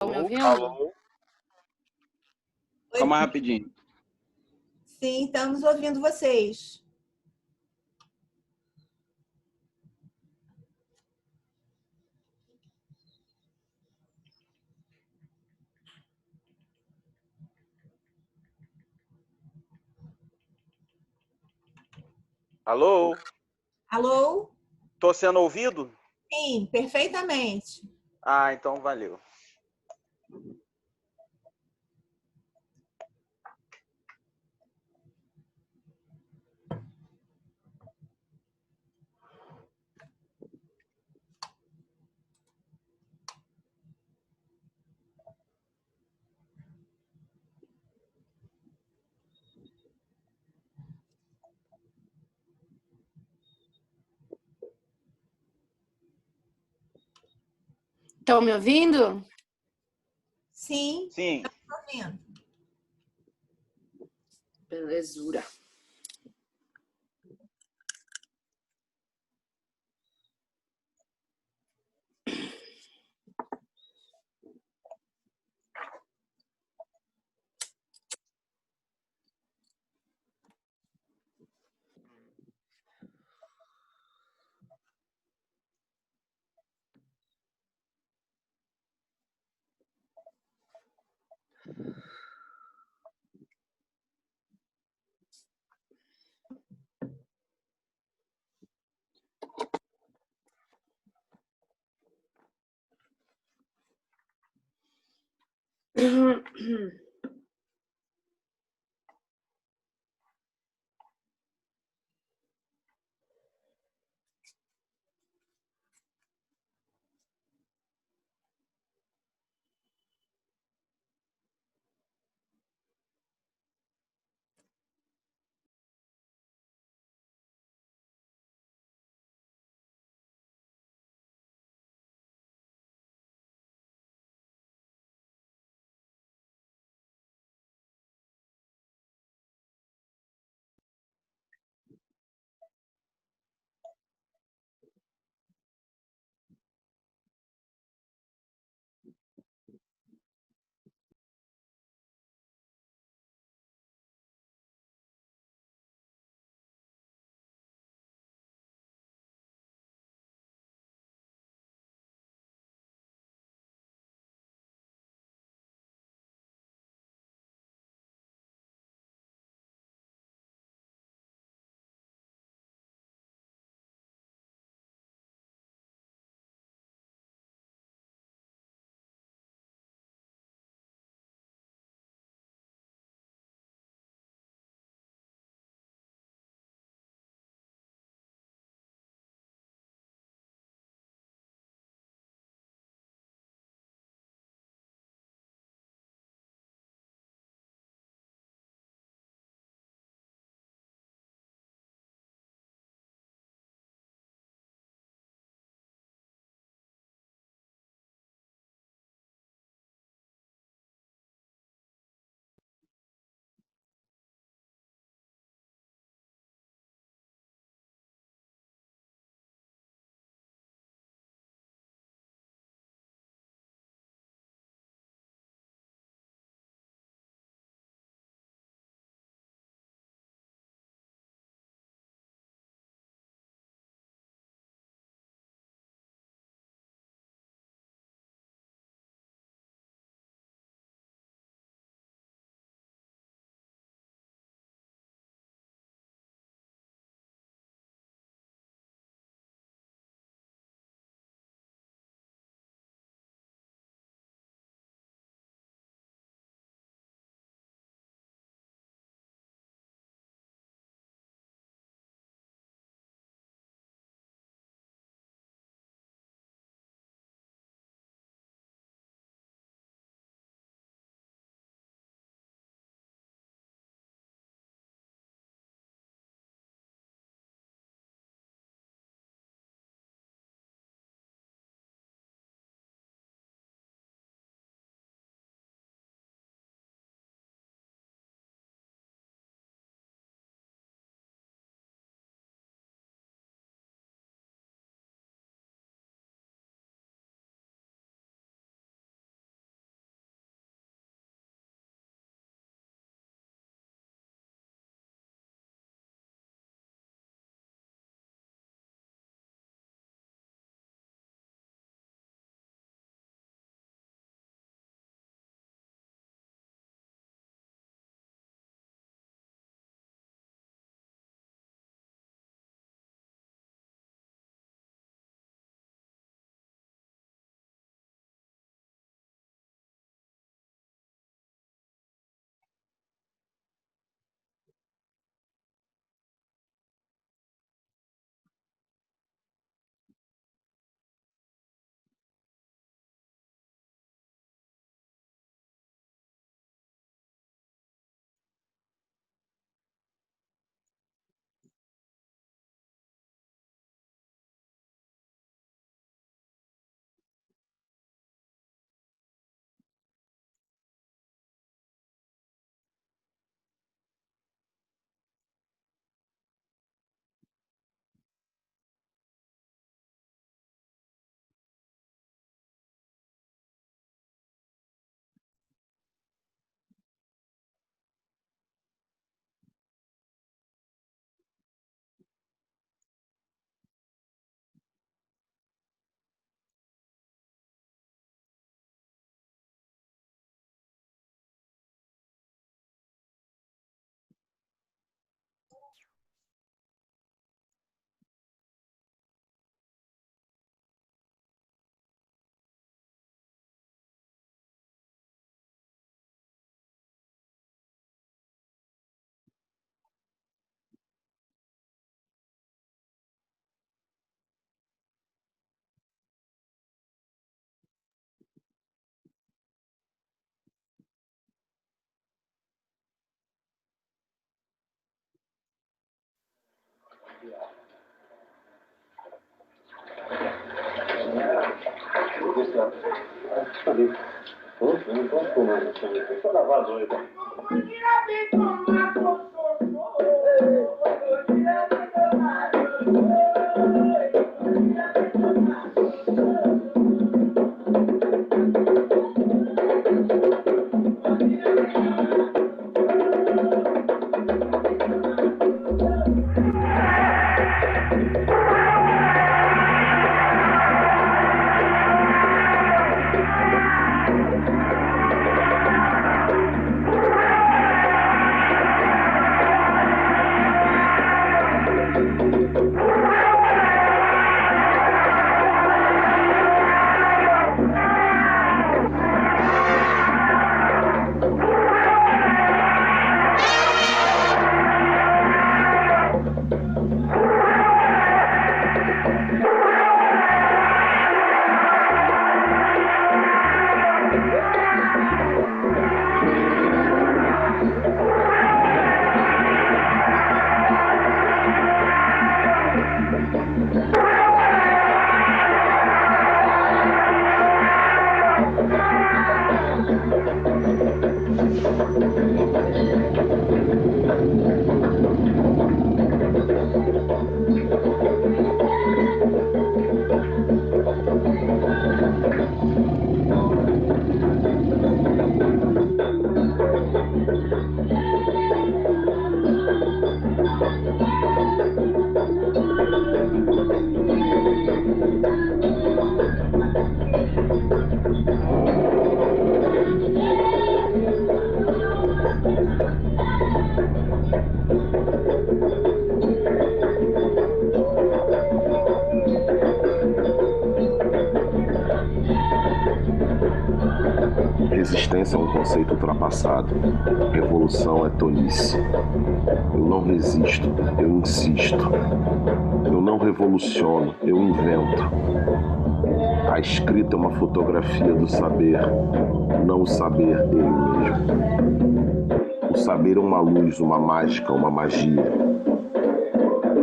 Estão me Alô? ouvindo? Alô? Oi, Calma aí rapidinho. sim, estamos ouvindo vocês. Alô? Alô? Tô sendo ouvido? Sim, perfeitamente. Ah, então valeu. Estão me ouvindo? Sim, Sim. ouvindo. Belezura. Resistência é um conceito ultrapassado. Revolução é tolice. Eu não resisto, eu insisto. Eu não revoluciono, eu invento. A escrita é uma fotografia do saber, não o saber dele mesmo. O saber é uma luz, uma mágica, uma magia.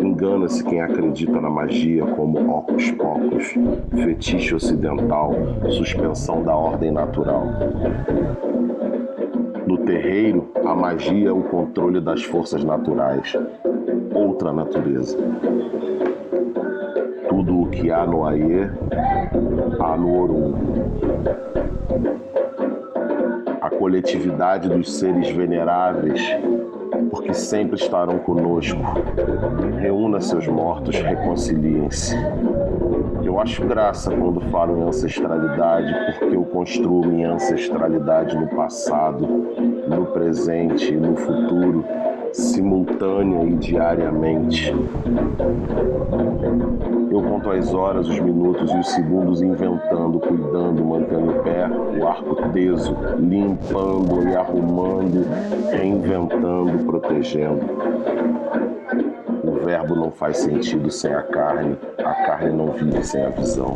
Engana-se quem acredita na magia como ocus pocus, fetiche ocidental, suspensão da ordem natural. No terreiro, a magia é o controle das forças naturais, outra natureza. Tudo o que há no Aie, há no Orum. A coletividade dos seres veneráveis, porque sempre estarão conosco. Reúna seus mortos, reconciliem-se. Eu acho graça quando falo em ancestralidade, porque eu construo minha ancestralidade no passado, no presente e no futuro, simultânea e diariamente. Eu conto as horas, os minutos e os segundos inventando, cuidando, mantendo em pé o arco teso, limpando e arrumando, reinventando, protegendo. O verbo não faz sentido sem a carne não vive sem a visão.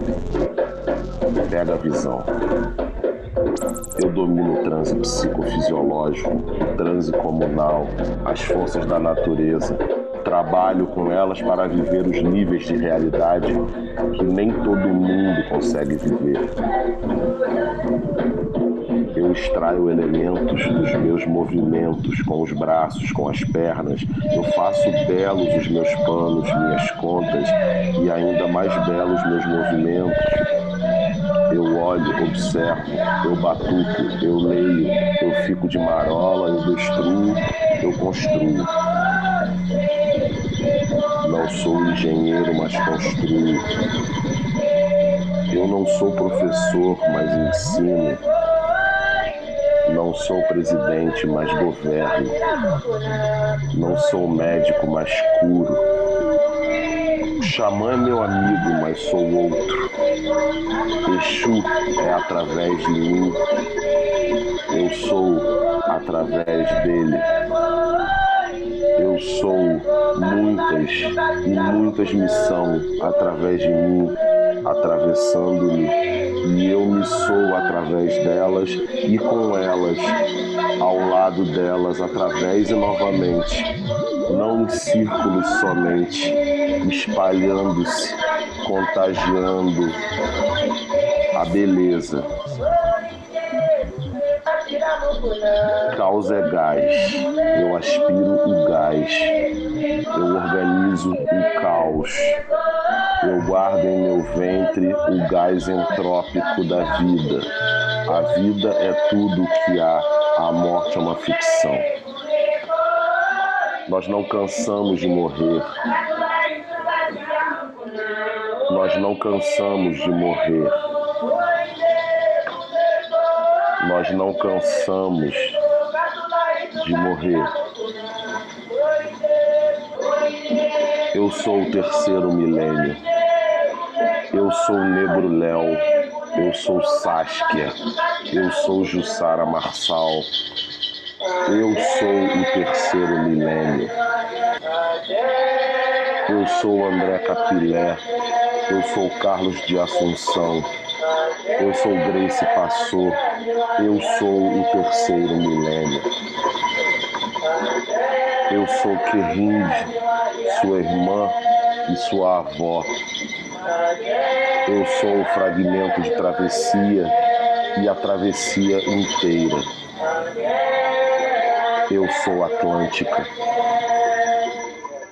Pega a visão. Eu domino o transe psicofisiológico, o transe comunal, as forças da natureza. Trabalho com elas para viver os níveis de realidade que nem todo mundo consegue viver. Eu extraio elementos dos meus movimentos com os braços, com as pernas. Eu faço belos os meus panos, minhas contas e ainda mais belos meus movimentos. Eu olho, observo, eu batuco, eu leio, eu fico de marola, eu destruo, eu construo. Não sou engenheiro, mas construo. Eu não sou professor, mas ensino. Não sou presidente, mas governo. Não sou médico, mas curo. O xamã é meu amigo, mas sou outro. Exu é através de mim. Eu sou através dele. Eu sou muitas e muitas me são através de mim, atravessando-me, e eu me sou através delas e com elas, ao lado delas, através e novamente, não em círculos somente, espalhando-se, contagiando a beleza. Caos é gás, eu aspiro o gás, eu organizo o caos, eu guardo em meu ventre o gás entrópico da vida. A vida é tudo o que há, a morte é uma ficção. Nós não cansamos de morrer. Nós não cansamos de morrer. Nós não cansamos de morrer. Eu sou o terceiro milênio. Eu sou o Negro Léo. Eu sou Saskia. Eu sou Jussara Marçal. Eu sou o terceiro milênio. Eu sou André Capilé. Eu sou Carlos de Assunção. Eu sou Grace Passou. Eu sou o terceiro milênio. Eu sou Querinde, sua irmã e sua avó. Eu sou o fragmento de travessia e a travessia inteira. Eu sou Atlântica.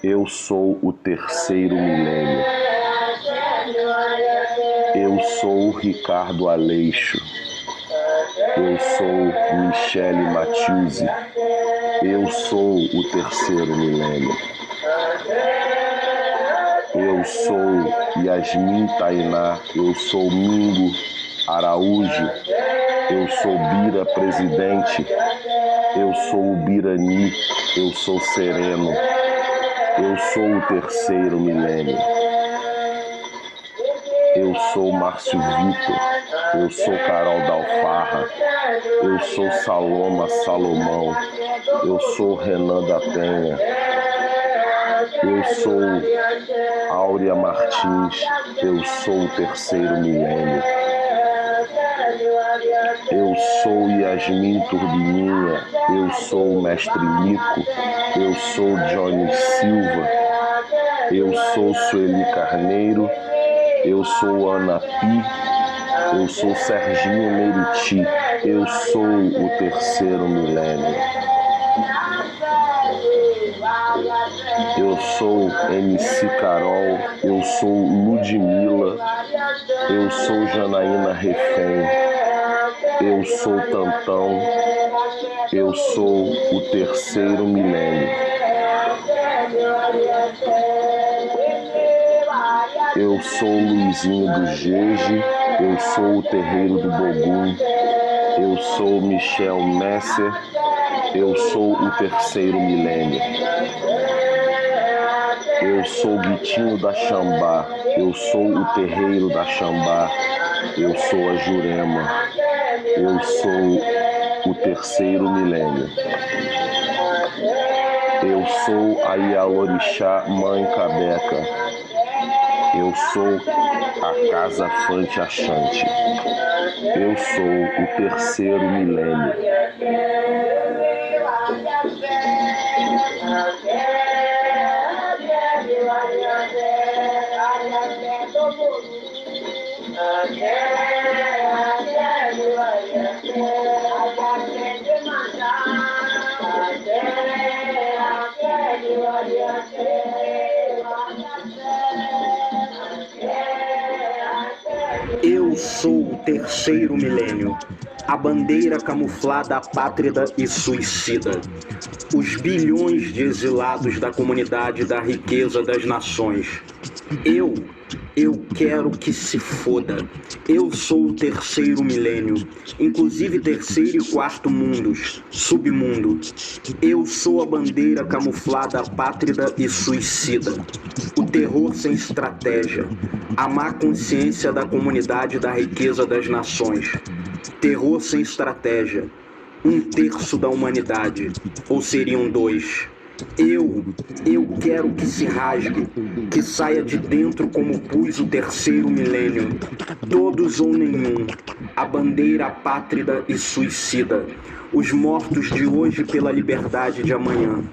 Eu sou o terceiro milênio. Eu sou Ricardo Aleixo. Eu sou Michele Mathieuzi. Eu sou o terceiro milênio. Eu sou Yasmin Tainá. Eu sou Mingo Araújo. Eu sou Bira Presidente. Eu sou o Birani. Eu sou Sereno. Eu sou o terceiro milênio. Eu sou Márcio Vitor. Eu sou Carol Dalfarra. Eu sou Saloma Salomão. Eu sou Renan da Penha. Eu sou Áurea Martins. Eu sou o terceiro milênio. Eu sou Yasmin Turbininha. Eu sou o Mestre Nico. Eu sou Johnny Silva. Eu sou Sueli Carneiro. Eu sou Ana Pi. Eu sou Serginho Meriti. Eu sou o terceiro milênio. Eu sou MC Carol. Eu sou Ludmilla. Eu sou Janaína Refém. Eu sou Tantão. Eu sou o terceiro milênio. Eu sou o Luizinho do Jeje. Eu sou o Terreiro do Bogum. Eu sou Michel Messer. Eu sou o terceiro milênio. Eu sou o Guitinho da Xambá. Eu sou o Terreiro da Xambá. Eu sou a Jurema. Eu sou o terceiro milênio. Eu sou a Ialorixá Mãe Cabeca. Eu sou a Casa Fante Achante. Eu sou o terceiro milênio. Eu sou o terceiro milênio, a bandeira camuflada apátrida e suicida. Os bilhões de exilados da comunidade da riqueza das nações. Eu quero que se foda. Eu sou o terceiro milênio, inclusive terceiro e quarto mundos, submundo. Eu sou a bandeira camuflada apátrida e suicida. O terror sem estratégia. A má consciência da comunidade da riqueza das nações. Terror sem estratégia. 1/3 da humanidade, ou seriam 2. Eu quero que se rasgue, que saia de dentro como pus o terceiro milênio. Todos ou nenhum, a bandeira apátrida e suicida. Os mortos de hoje pela liberdade de amanhã.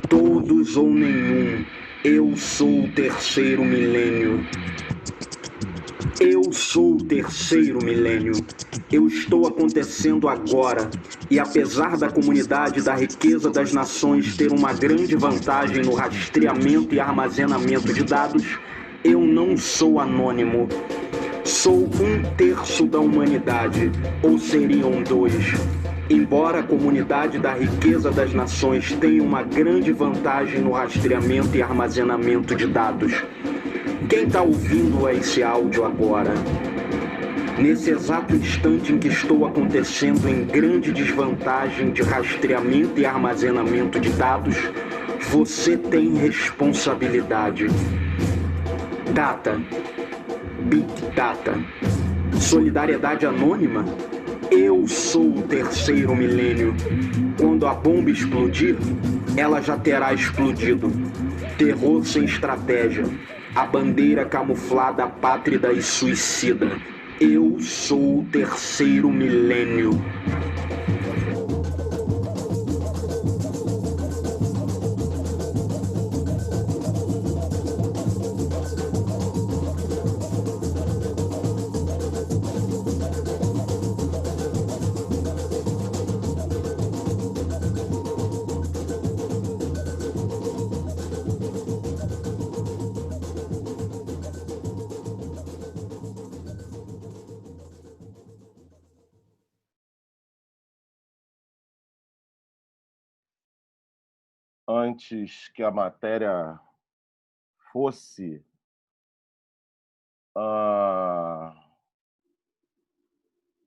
Todos ou nenhum, eu sou o terceiro milênio. Eu sou o terceiro milênio. Eu estou acontecendo agora. E apesar da comunidade da riqueza das nações ter uma grande vantagem no rastreamento e armazenamento de dados, eu não sou anônimo. Sou 1/3 da humanidade, ou seriam 2. Embora a comunidade da riqueza das nações tenha uma grande vantagem no rastreamento e armazenamento de dados. Quem está ouvindo esse áudio agora? Nesse exato instante em que estou acontecendo em grande desvantagem de rastreamento e armazenamento de dados, você tem responsabilidade. Data. Big Data. Solidariedade anônima? Eu sou o terceiro milênio. Quando a bomba explodir, ela já terá explodido. Terror sem estratégia. A bandeira camuflada, pátrida e suicida. Eu sou o terceiro milênio. Antes que a matéria fosse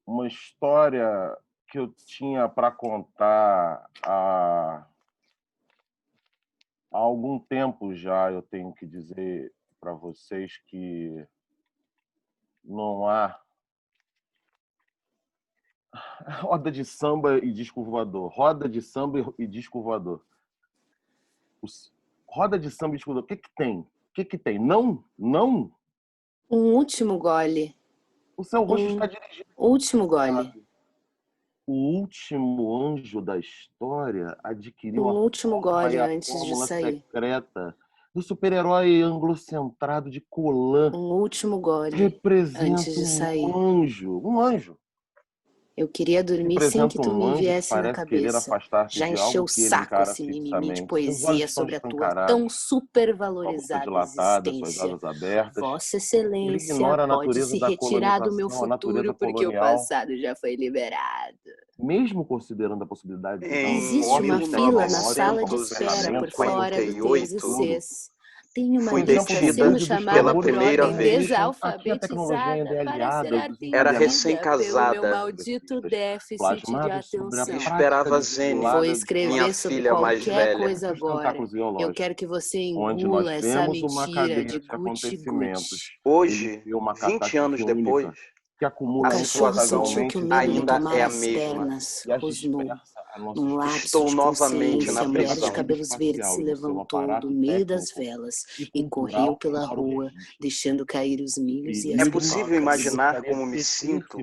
uma história que eu tinha para contar há algum tempo já, eu tenho que dizer para vocês que não há roda de samba e disco voador. Roda de samba e disco voador. Roda de samba e disco voador. O que que tem? O que que tem? Não? Não? Um último gole. O seu rosto está dirigindo. Último gole. O último anjo da história adquiriu Um último gole a antes de fórmula sair. secreta do super-herói anglocentrado de Colan. Um último gole Representa antes de sair. um anjo. Um anjo. Eu queria dormir sem que tu me viesse na cabeça. Já encheu o saco esse mimimi de poesia sobre a tua tão supervalorizada existência. Vossa Excelência pode se retirar do meu futuro porque o passado já foi liberado. Mesmo considerando a possibilidade de... Existe uma fila na sala de espera por fora do TSCs. Tem uma Fui lista detida sendo chamada pela por primeira ordem vez. desalfabetizada para ser atendida Era pelo recém-casada. meu maldito déficit de atenção. Esperava Zene, Vou escrever minha sobre filha mais qualquer velha. coisa agora. Eu quero que você engula essa mentira de guti-guti. Hoje, 20 anos depois, que acumula a situação ainda é a mesma. Rosnou. Num lapso Estou de novamente na consciência, a mulher prisão. de cabelos verdes se levantou do meio das velas e correu pela rua, deixando cair os milhos e as É possível imaginar como me sinto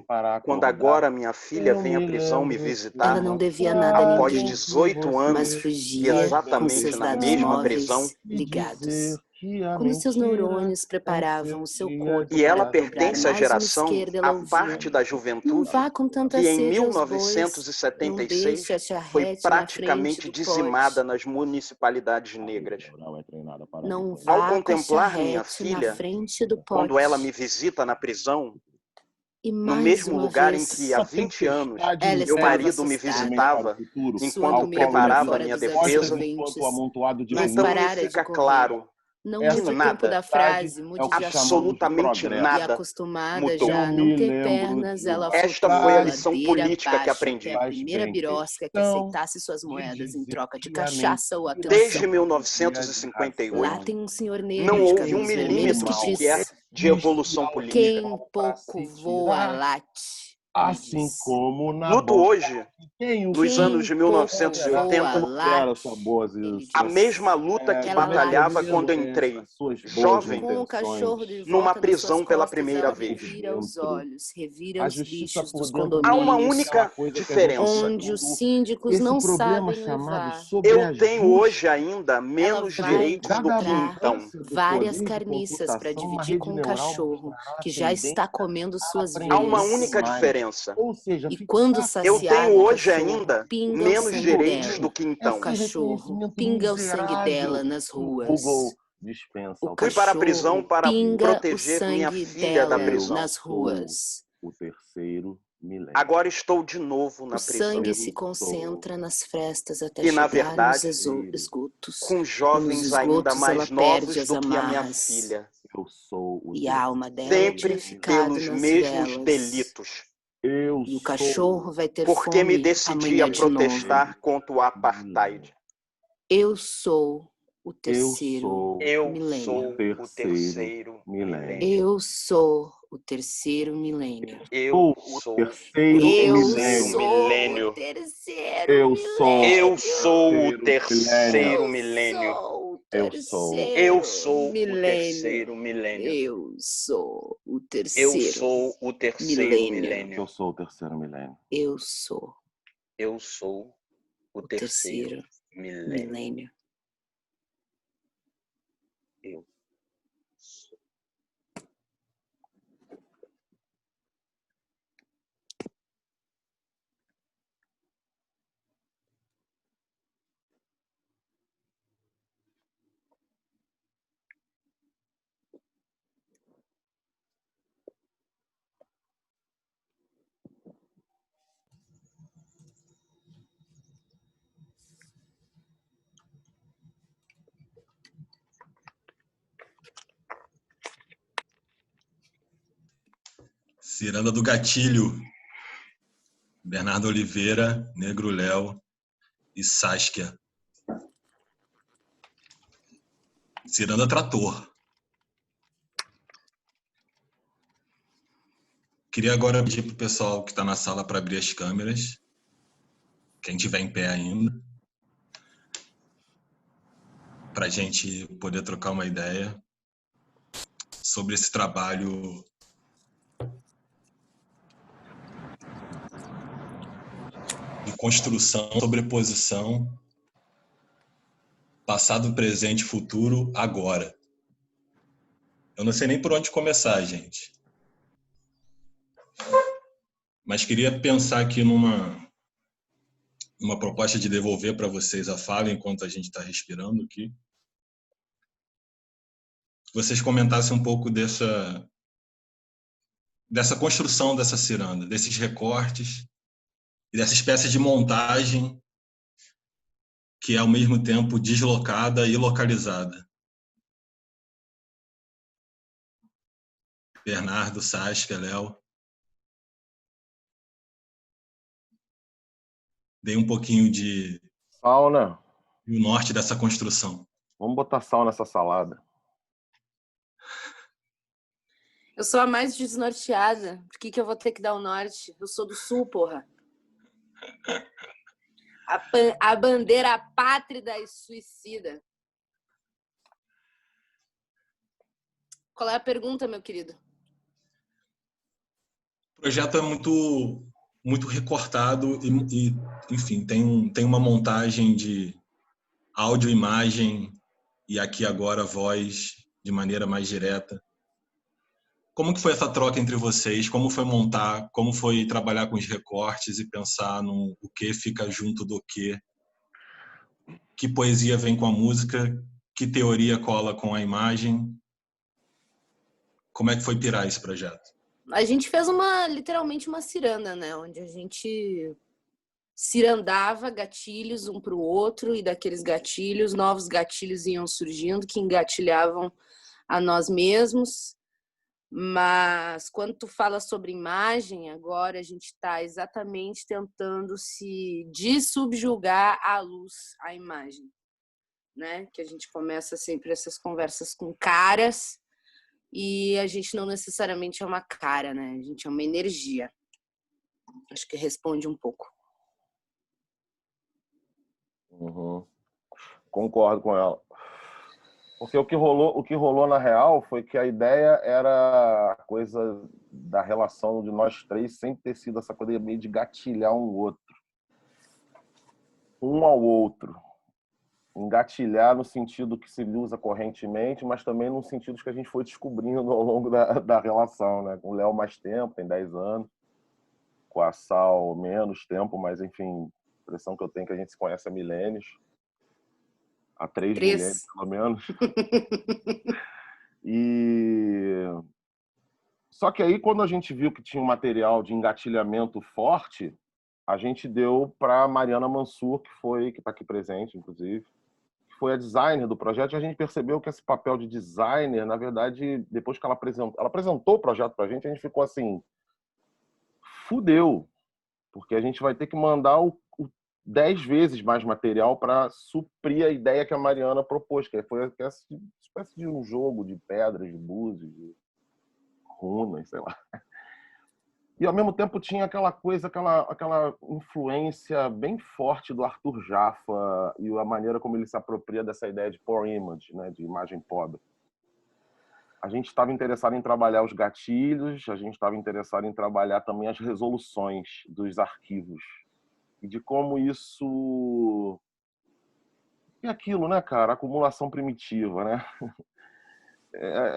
quando agora minha filha vem à prisão me visitar Ela não devia nada a após ninguém, 18 mas anos e fugia com exatamente seus na dados mesma móveis prisão. ligados. Como seus neurônios preparavam o seu corpo E ela para dobrar pertence à mais uma geração, esquerda, ela à ouvia. parte da Não juventude, vá com tanta que em sede aos bois, não 1976 deixe a foi charrete na praticamente frente do dizimada pote. nas municipalidades negras. Não Ao vá com a contemplar minha charrete na filha, frente do quando pote. ela me visita na prisão, E no mais mesmo uma lugar em vez, que há 20 anos ela meu estava marido me assustada. visitava Suando enquanto medo preparava fora minha dos defesa, absorventes. então Mas me parara de fica correr. claro Não que mude o tempo nada, da frase, mude de assunto. absolutamente E nada acostumada mudou. já a não ter pernas, ela foi Esta pela foi a lição ladeira política que abaixo aprendi. até a primeira birosca que aceitasse suas moedas em troca de cachaça ou Desde atenção. 1958, Lá tem um senhor negro não de houve cabelos vermelhos milímetro que sequer diz: de evolução política. quem pouco voa late. Assim como na Luto hoje nos anos de 1980, a mesma luta que batalhava quando entrei, jovem, numa prisão pela primeira vez. Há uma única diferença. Onde os síndicos não sabem levar. Eu tenho hoje ainda menos direitos do que então. Várias carniças para dividir com o cachorro, que já está comendo suas vidas. Há uma única diferença. E quando saciar, eu tenho hoje ainda menos direitos do que então. O cachorro pinga o sangue dela nas ruas. Fui para a prisão para proteger minha filha da prisão. Nas ruas. O terceiro milênio. Agora estou de novo na prisão. O sangue se concentra nas frestas até e, chegar na verdade, nos esgotos. Com jovens ainda mais novos do que a minha filha. Eu sou o e a alma dela sempre pelos mesmos velas. Delitos. E o cachorro vai ter porque fome me decidi a protestar contra o apartheid. Eu sou o terceiro milênio. Eu sou o terceiro milênio. Eu sou o terceiro milênio. Eu sou o terceiro milênio. Eu sou o terceiro milênio. Eu sou o terceiro milênio. Eu sou o terceiro milênio. Eu sou o terceiro milênio. Eu sou o terceiro milênio. Eu sou. Ciranda do Gatilho, Bernardo Oliveira, Negro Léo e Saskia. Ciranda Trator. Queria agora pedir para o pessoal que está na sala para abrir as câmeras, quem estiver em pé ainda, para a gente poder trocar uma ideia sobre esse trabalho de construção, sobreposição, passado, presente, futuro, agora. Eu não sei nem por onde começar, gente. Mas queria pensar aqui numa proposta de devolver para vocês a fala enquanto a gente está respirando aqui. Vocês comentassem um pouco dessa construção dessa ciranda, desses recortes, e dessa espécie de montagem que é ao mesmo tempo deslocada e localizada. Bernardo, Saskia, Léo. Dei um pouquinho de sauna e o norte dessa construção. Vamos botar sal nessa salada. Eu sou a mais desnorteada. Por que eu vou ter que dar o norte? Eu sou do sul, porra. A bandeira pátrida e suicida. Qual é a pergunta, meu querido? O projeto é muito recortado e enfim, tem uma montagem de áudio, imagem e aqui agora voz de maneira mais direta. Como que foi essa troca entre vocês? Como foi montar? Como foi trabalhar com os recortes e pensar no o que fica junto do quê? Que poesia vem com a música? Que teoria cola com a imagem? Como é que foi pirar esse projeto? A gente fez literalmente uma ciranda, né? Onde a gente cirandava gatilhos um para o outro e daqueles gatilhos, novos gatilhos iam surgindo que engatilhavam a nós mesmos. Mas quando tu fala sobre imagem, agora a gente está exatamente tentando se dessubjugar à luz a imagem, né? Que a gente começa sempre essas conversas com caras e a gente não necessariamente é uma cara, né? A gente é uma energia. Acho que responde um pouco. Concordo com ela. Porque o que rolou na real foi que a ideia era a coisa da relação de nós três sempre ter sido essa coisa meio de gatilhar um ao outro. Engatilhar no sentido que se usa correntemente, mas também no sentido que a gente foi descobrindo ao longo da relação, né? Com o Léo mais tempo, tem 10 anos. Com a Sal menos tempo, mas enfim, a impressão que eu tenho é que a gente se conhece há milênios. Há 3 milênios, pelo menos. Só que aí, quando a gente viu que tinha um material de engatilhamento forte, a gente deu para Mariana Mansur, que está aqui presente, inclusive, que foi a designer do projeto, e a gente percebeu que esse papel de designer, na verdade, depois que ela apresentou o projeto para a gente ficou assim, fudeu, porque a gente vai ter que mandar 10 vezes mais material para suprir a ideia que a Mariana propôs, que foi essa espécie de um jogo de pedras, de búzios, de runas, sei lá. E ao mesmo tempo tinha aquela coisa, aquela influência bem forte do Arthur Jaffa e a maneira como ele se apropria dessa ideia de poor image, né, de imagem pobre. A gente estava interessado em trabalhar os gatilhos, a gente estava interessado em trabalhar também as resoluções dos arquivos e de como isso é aquilo, né, cara, acumulação primitiva, né?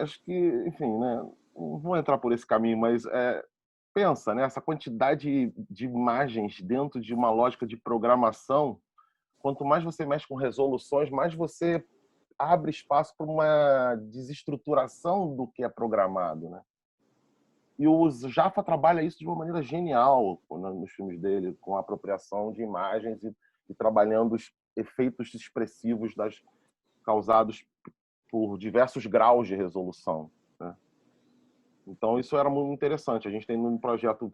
Acho que, enfim, né, não vou entrar por esse caminho, mas pensa, né, essa quantidade de imagens dentro de uma lógica de programação, quanto mais você mexe com resoluções, mais você abre espaço para uma desestruturação do que é programado, né? E o Jaffa trabalha isso de uma maneira genial nos filmes dele, com a apropriação de imagens e trabalhando os efeitos expressivos causados por diversos graus de resolução, né? Então isso era muito interessante. A gente tem no projeto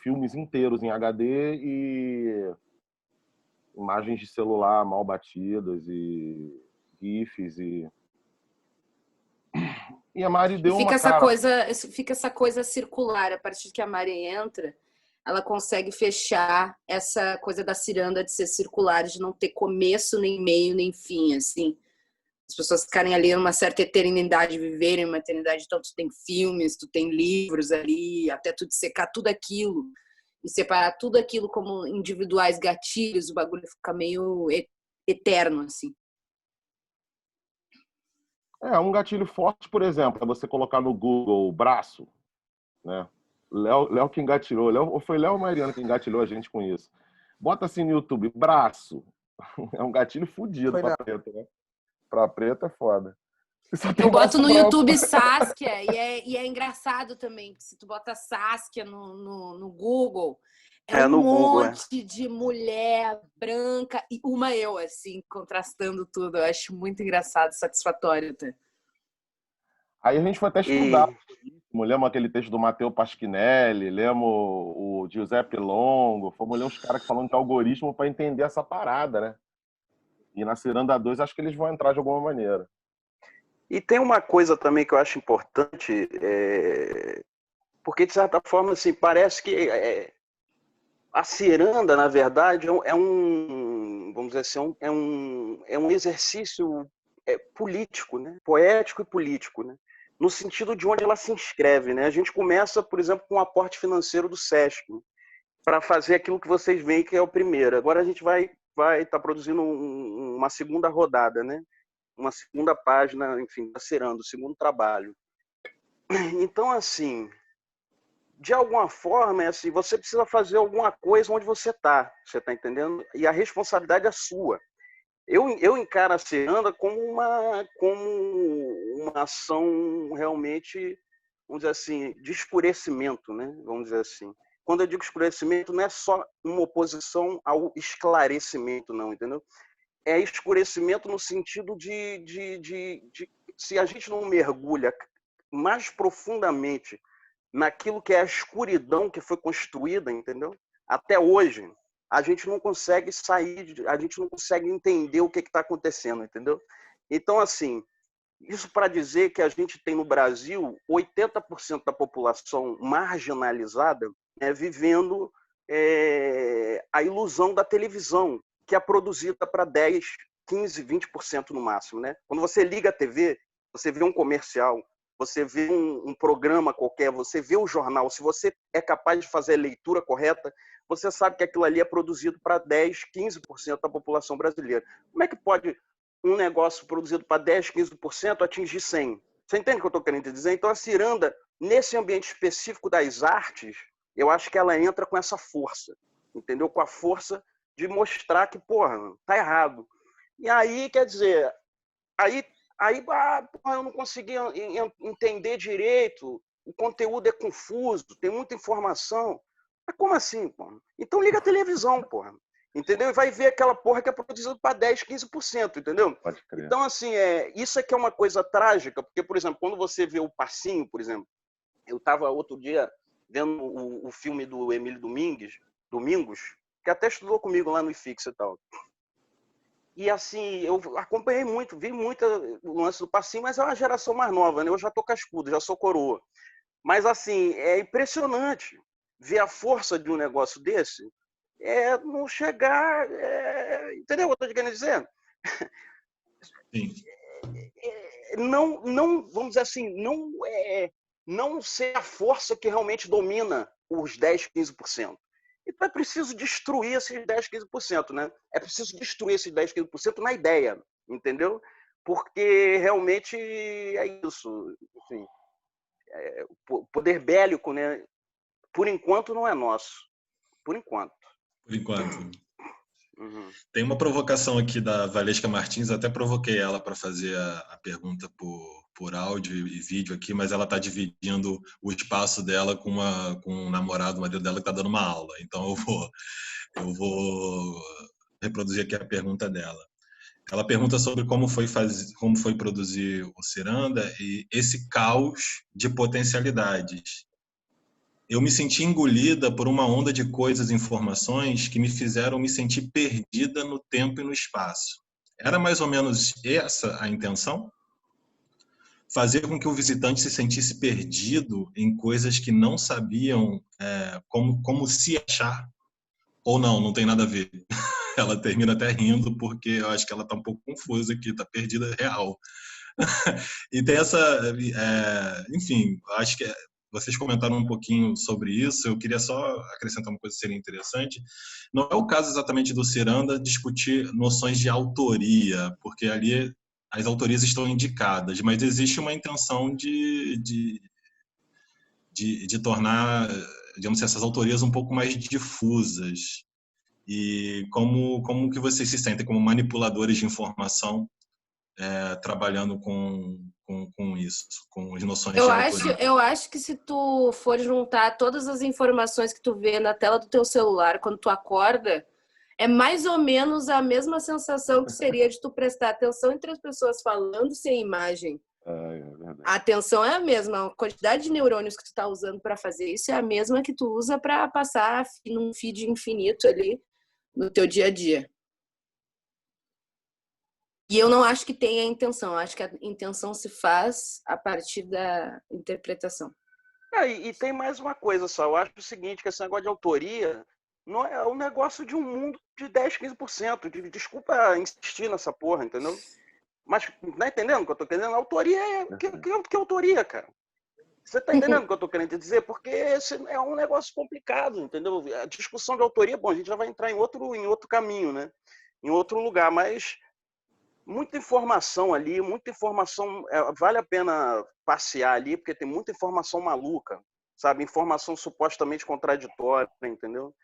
filmes inteiros em HD e imagens de celular mal batidas e GIFs e a Mari deu fica uma fica essa coisa circular. A partir que a Mari entra, ela consegue fechar essa coisa da ciranda de ser circular, de não ter começo, nem meio, nem fim, assim. As pessoas ficarem ali numa certa eternidade, viverem uma eternidade. Então, tu tem filmes, tu tem livros ali, até tu dissecar tudo aquilo e separar tudo aquilo como individuais gatilhos, o bagulho fica meio eterno, assim. Um gatilho forte, por exemplo, é você colocar no Google braço, né? Léo que engatilhou. Foi Léo ou Mariana que engatilhou a gente com isso. Bota assim no YouTube, braço. É um gatilho fodido pra preta, né? Pra preta é foda. Eu boto no YouTube Saskia e é engraçado também, que se tu bota Saskia no Google, um monte de mulher branca e uma eu, assim, contrastando tudo. Eu acho muito engraçado, satisfatório até. Aí a gente foi até estudar. Lemos aquele texto do Matteo Pasquinelli, lemos o Giuseppe Longo, fomos ler uns caras que falam de algoritmo para entender essa parada, né? E na Ciranda 2 acho que eles vão entrar de alguma maneira. E tem uma coisa também que eu acho importante, porque de certa forma assim, parece que a ciranda, na verdade, vamos dizer assim, é um exercício político, né? Poético e político, né? No sentido de onde ela se inscreve, né? A gente começa, por exemplo, com o aporte financeiro do SESC, né? Para fazer aquilo que vocês veem que é o primeiro. Agora a gente vai estar produzindo uma segunda rodada, né? Uma segunda página, enfim, da ciranda, o segundo trabalho. Então, assim, de alguma forma, assim, você precisa fazer alguma coisa onde você está entendendo? E a responsabilidade é sua. Eu encaro a ciranda como uma ação realmente, vamos dizer assim, de escurecimento, né? Vamos dizer assim. Quando eu digo escurecimento, não é só uma oposição ao esclarecimento, não, entendeu? É escurecimento no sentido de se a gente não mergulha mais profundamente naquilo que é a escuridão que foi construída, entendeu? Até hoje, a gente não consegue sair, a gente não consegue entender o que está acontecendo, entendeu? Então, assim, isso para dizer que a gente tem no Brasil 80% da população marginalizada vivendo a ilusão da televisão, que é produzida para 10, 15, 20% no máximo, né? Quando você liga a TV, você vê um comercial, você vê um programa qualquer, você vê o jornal, se você é capaz de fazer a leitura correta, você sabe que aquilo ali é produzido para 10, 15% da população brasileira. Como é que pode um negócio produzido para 10, 15% atingir 100%? Você entende o que eu estou querendo dizer? Então, a ciranda, nesse ambiente específico das artes, eu acho que ela entra com essa força, entendeu? Com a força de mostrar que, porra, tá errado. E aí, quer dizer, aí eu não conseguia entender direito, o conteúdo é confuso, tem muita informação. Mas como assim, porra? Então liga a televisão, porra. Entendeu? E vai ver aquela porra que é produzida para 10, 15%, entendeu? Pode crer. Então, assim, isso é que é uma coisa trágica, porque, por exemplo, quando você vê o Passinho, por exemplo, eu estava outro dia vendo o filme do Emílio Domingos, que até estudou comigo lá no IFIX e tal. E assim, eu acompanhei muito, vi muito o lance do Passinho, mas é uma geração mais nova, né? Eu já tô cascudo, já sou coroa. Mas assim, é impressionante ver a força de um negócio desse, não chegar, entendeu o que eu tô querendo dizer? Sim. Não, vamos dizer assim, não ser a força que realmente domina os 10, 15%. Então é preciso destruir esses 10, 15%, né? É preciso destruir esses 10, 15% na ideia, entendeu? Porque realmente é isso. Enfim, o poder bélico, né? Por enquanto não é nosso. Por enquanto. Por enquanto. Uhum. Tem uma provocação aqui da Valesca Martins, até provoquei ela para fazer a pergunta por áudio e vídeo aqui, mas ela está dividindo o espaço dela com um namorado, o marido dela, que está dando uma aula. Então eu vou reproduzir aqui a pergunta dela. Ela pergunta sobre como foi produzir o Ciranda e esse caos de potencialidades. Eu me senti engolida por uma onda de coisas e informações que me fizeram me sentir perdida no tempo e no espaço. Era mais ou menos essa a intenção? Fazer com que o visitante se sentisse perdido em coisas que não sabiam como se achar? Ou não tem nada a ver? Ela termina até rindo, porque eu acho que ela está um pouco confusa aqui, está perdida real. E tem enfim, acho que vocês comentaram um pouquinho sobre isso, eu queria só acrescentar uma coisa que seria interessante. Não é o caso exatamente do Ciranda discutir noções de autoria, porque ali as autorias estão indicadas, mas existe uma intenção de tornar, digamos assim, essas autorias um pouco mais difusas. E como que vocês se sentem como manipuladores de informação trabalhando com isso, com as noções de autoria? Eu acho que se tu for juntar todas as informações que tu vê na tela do teu celular quando tu acorda, é mais ou menos a mesma sensação que seria de tu prestar atenção entre as pessoas falando sem imagem. A atenção é a mesma, a quantidade de neurônios que tu tá usando para fazer isso é a mesma que tu usa para passar num feed infinito ali no teu dia a dia. E eu não acho que tenha intenção, eu acho que a intenção se faz a partir da interpretação. E tem mais uma coisa só, eu acho o seguinte, que esse negócio de autoria não é um negócio de um mundo de 10, 15%. Desculpa insistir nessa porra, entendeu? Mas, tá entendendo o que eu tô querendo? Autoria que autoria, cara? Você tá entendendo o que eu tô querendo dizer? Porque esse é um negócio complicado, entendeu? A discussão de autoria, bom, a gente já vai entrar em outro caminho, né? Em outro lugar, mas muita informação ali, muita informação, vale a pena passear ali, porque tem muita informação maluca, sabe? Informação supostamente contraditória, entendeu?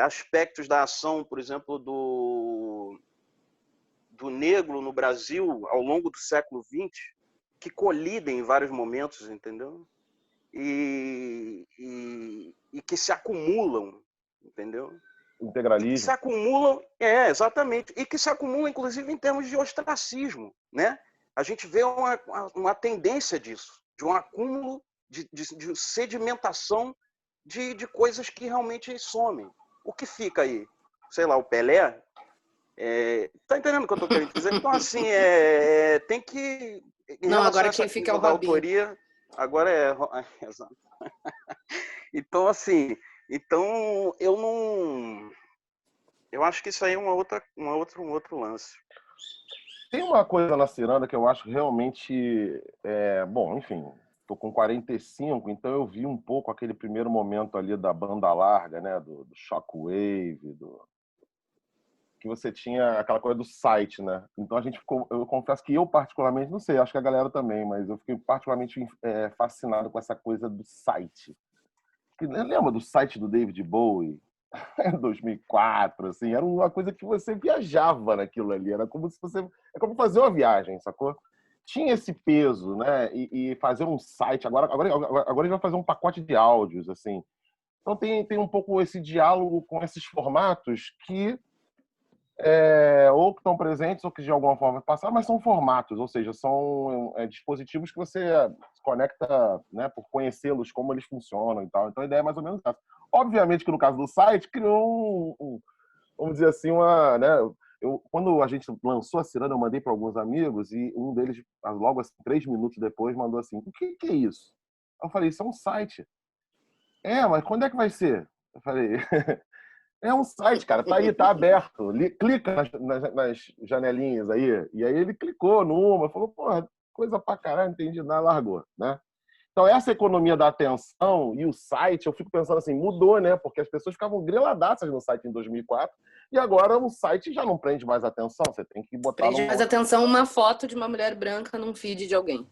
Aspectos da ação, por exemplo, do negro no Brasil ao longo do século XX, que colidem em vários momentos, entendeu? E que se acumulam, entendeu? Integralismo. Que se acumulam, exatamente, e que se acumulam, inclusive, em termos de ostracismo, né? A gente vê uma tendência disso, de um acúmulo, de sedimentação de coisas que realmente somem. O que fica aí? Sei lá, o Pelé? Tá entendendo o que eu tô querendo dizer? Então, assim, tem que... Não, agora quem fica é o Robinho. Autoria, agora exato. Então, assim... Então, eu não... Eu acho que isso aí é um outro lance. Tem uma coisa na ciranda que eu acho realmente... bom, enfim, estou com 45, então eu vi um pouco aquele primeiro momento ali da banda larga, né? Do Shockwave, que você tinha aquela coisa do site, né? Então a gente ficou... Eu confesso que eu particularmente, não sei, acho que a galera também, mas eu fiquei particularmente fascinado com essa coisa do site. Lembra do site do David Bowie? Em 2004, assim, era uma coisa que você viajava naquilo ali, era como se você... É como fazer uma viagem, sacou? Tinha esse peso, né? E fazer um site, agora a gente vai fazer um pacote de áudios, assim. Então tem um pouco esse diálogo com esses formatos que ou que estão presentes ou que de alguma forma passaram, mas são formatos, ou seja, são dispositivos que você se conecta, né, por conhecê-los, como eles funcionam e tal. Então a ideia é mais ou menos essa. Obviamente que no caso do site criou vamos dizer assim, né, quando a gente lançou a Ciranda, eu mandei para alguns amigos e um deles, logo assim, 3 minutos depois, mandou assim: o que é isso? Eu falei: isso é um site. Mas quando é que vai ser? Eu falei: é um site, cara, tá aí, tá aberto. Clica nas janelinhas aí. E aí ele clicou numa, falou: porra, coisa pra caralho, não entendi nada, largou, né? Então essa economia da atenção e o site, eu fico pensando assim, mudou, né? Porque as pessoas ficavam griladaças no site em 2004 e agora o site já não prende mais atenção, você tem que botar... Prende mais atenção uma foto de uma mulher branca num feed de alguém.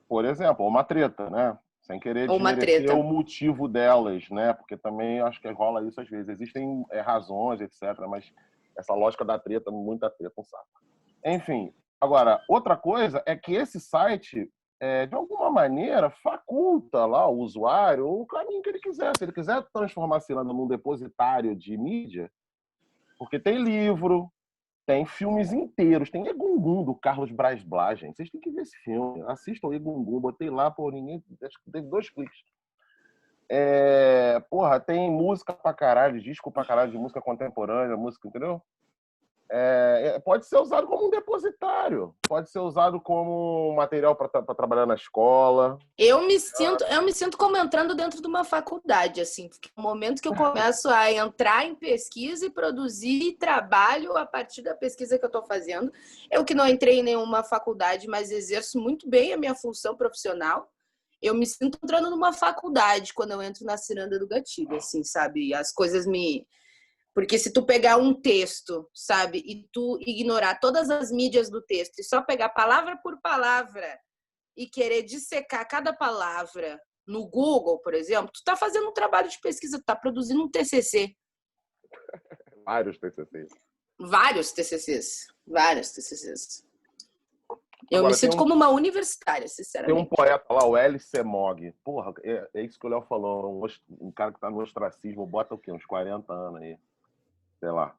Por exemplo, ou uma treta, né? Sem querer desmerecer o motivo delas, né? Porque também acho que rola isso às vezes. Existem razões, etc. Mas essa lógica da treta, muita treta, um saco. Enfim, agora, outra coisa é que esse site, de alguma maneira, faculta lá o usuário o caminho que ele quiser. Se ele quiser transformar a Ciranda num depositário de mídia, porque tem livro, tem filmes inteiros. Tem Egungun, do Carlos Braz Blá, gente. Vocês têm que ver esse filme. Assistam Egungun. Botei lá, ninguém... Acho que teve 2 cliques. Porra, tem música pra caralho, disco pra caralho de música contemporânea, música, entendeu? Pode ser usado como um depositário. Pode ser usado como material para trabalhar na escola. Eu me sinto como entrando dentro de uma faculdade, assim, porque no momento que eu começo a entrar em pesquisa e produzir trabalho a partir da pesquisa que eu estou fazendo, eu que não entrei em nenhuma faculdade, mas exerço muito bem a minha função profissional, eu me sinto entrando numa faculdade quando eu entro na Ciranda do Gatilho, assim, sabe? As coisas me... Porque se tu pegar um texto, sabe, e tu ignorar todas as mídias do texto e só pegar palavra por palavra e querer dissecar cada palavra no Google, por exemplo, tu tá fazendo um trabalho de pesquisa, tu tá produzindo um TCC. Vários TCCs. Vários TCCs. Eu me sinto como uma universitária, sinceramente. Tem um poeta lá, o L.C. Mogg. Porra, é isso que o Léo falou. Um cara que tá no ostracismo, bota o quê? Uns 40 anos aí. Sei lá.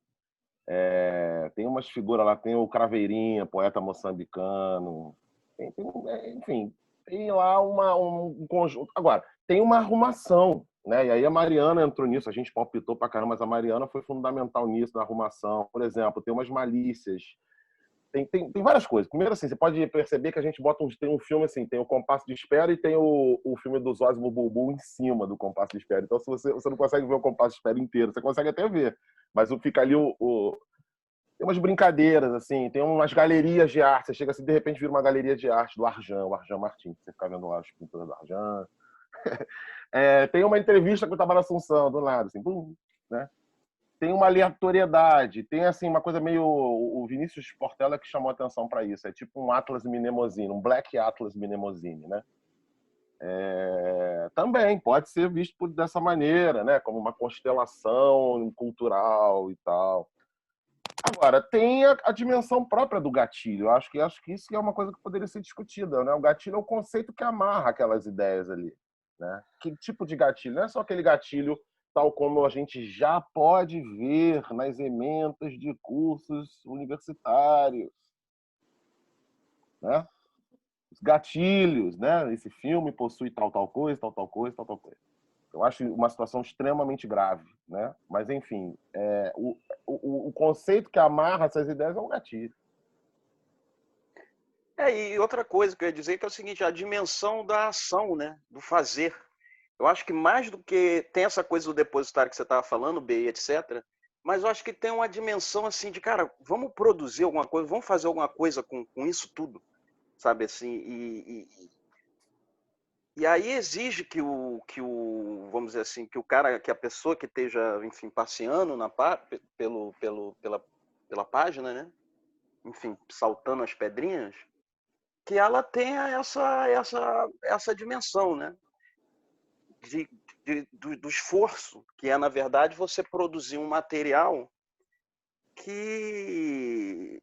Tem umas figuras lá, tem o Craveirinha, poeta moçambicano. Enfim, tem lá um conjunto. Agora, tem uma arrumação, né? E aí a Mariana entrou nisso, a gente palpitou pra caramba, mas a Mariana foi fundamental nisso, na arrumação. Por exemplo, tem umas malícias. Tem várias coisas. Primeiro, assim, você pode perceber que a gente tem um filme assim, tem o Compasso de Espera e tem o filme do Zósimo Bulbul em cima do Compasso de Espera. Então, se você não consegue ver o Compasso de Espera inteiro, você consegue até ver. Mas fica ali tem umas brincadeiras, assim, tem umas galerias de arte. Você chega assim, de repente vira uma galeria de arte do Arjan, o Arjan Martins. Você fica vendo lá as pinturas do Arjan. Tem uma entrevista com o Itamar Assunção, do nada, assim, bum, né? Tem uma aleatoriedade, tem assim uma coisa meio... O Vinícius Portela que chamou a atenção para isso. É tipo um Atlas Mnemosine, um Black Atlas Mnemosine, né? Também pode ser visto dessa maneira, né? Como uma constelação cultural e tal. Agora, tem a dimensão própria do gatilho. Eu acho que isso é uma coisa que poderia ser discutida, né? O gatilho é o conceito que amarra aquelas ideias ali, né? Que tipo de gatilho? Não é só aquele gatilho tal como a gente já pode ver nas ementas de cursos universitários, né? Os gatilhos, né? Esse filme possui tal coisa, tal coisa. Eu acho uma situação extremamente grave, né? Mas, enfim, o conceito que amarra essas ideias é o gatilho. E outra coisa que eu ia dizer que é o seguinte, a dimensão da ação, né? Do fazer. Eu acho que mais do que tem essa coisa do depositário que você estava falando, B, etc., mas eu acho que tem uma dimensão assim de, cara, vamos produzir alguma coisa, vamos fazer alguma coisa com isso tudo, sabe assim, e aí exige vamos dizer assim, que o cara, que a pessoa que esteja, enfim, passeando pela página, né, enfim, saltando as pedrinhas, que ela tenha essa dimensão, né, do esforço, que é, na verdade, você produzir um material que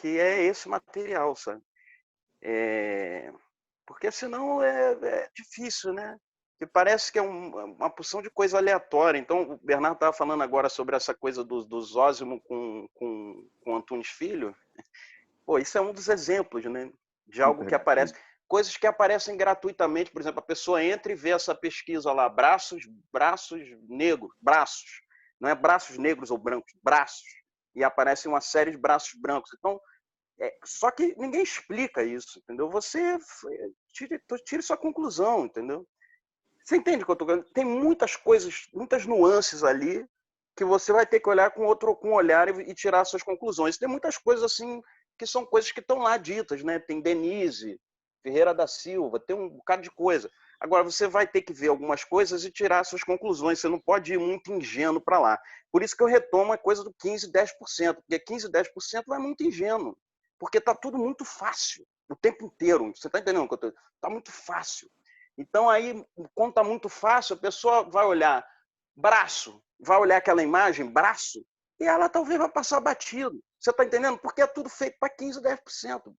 é esse material, sabe? Porque senão é difícil, né? E parece que é uma porção de coisa aleatória. Então, o Bernardo estava falando agora sobre essa coisa do Zósimo com Antunes Filho. Pô, isso é um dos exemplos, né? De algo que aparece. Coisas que aparecem gratuitamente. Por exemplo, a pessoa entra e vê essa pesquisa lá, braços negros, braços. Não é braços negros ou brancos, braços. E aparece uma série de braços brancos. Então, só que ninguém explica isso, entendeu? Você tire sua conclusão, entendeu? Você entende o que eu estou falando? Tem muitas coisas, muitas nuances ali que você vai ter que olhar com um olhar e tirar suas conclusões. Tem muitas coisas assim que são coisas que estão lá ditas, né? Tem Denise, Ferreira da Silva, tem um bocado de coisa. Agora, você vai ter que ver algumas coisas e tirar suas conclusões. Você não pode ir muito ingênuo para lá. Por isso que eu retomo a coisa do 15%, 10%. Porque 15%, 10% é muito ingênuo. Porque está tudo muito fácil o tempo inteiro. Você está entendendo o que eu estou dizendo? Está muito fácil. Então, aí, quando está muito fácil, a pessoa vai olhar braço, vai olhar aquela imagem, braço, e ela talvez vai passar batido. Você está entendendo? Porque é tudo feito para 15%, 10%.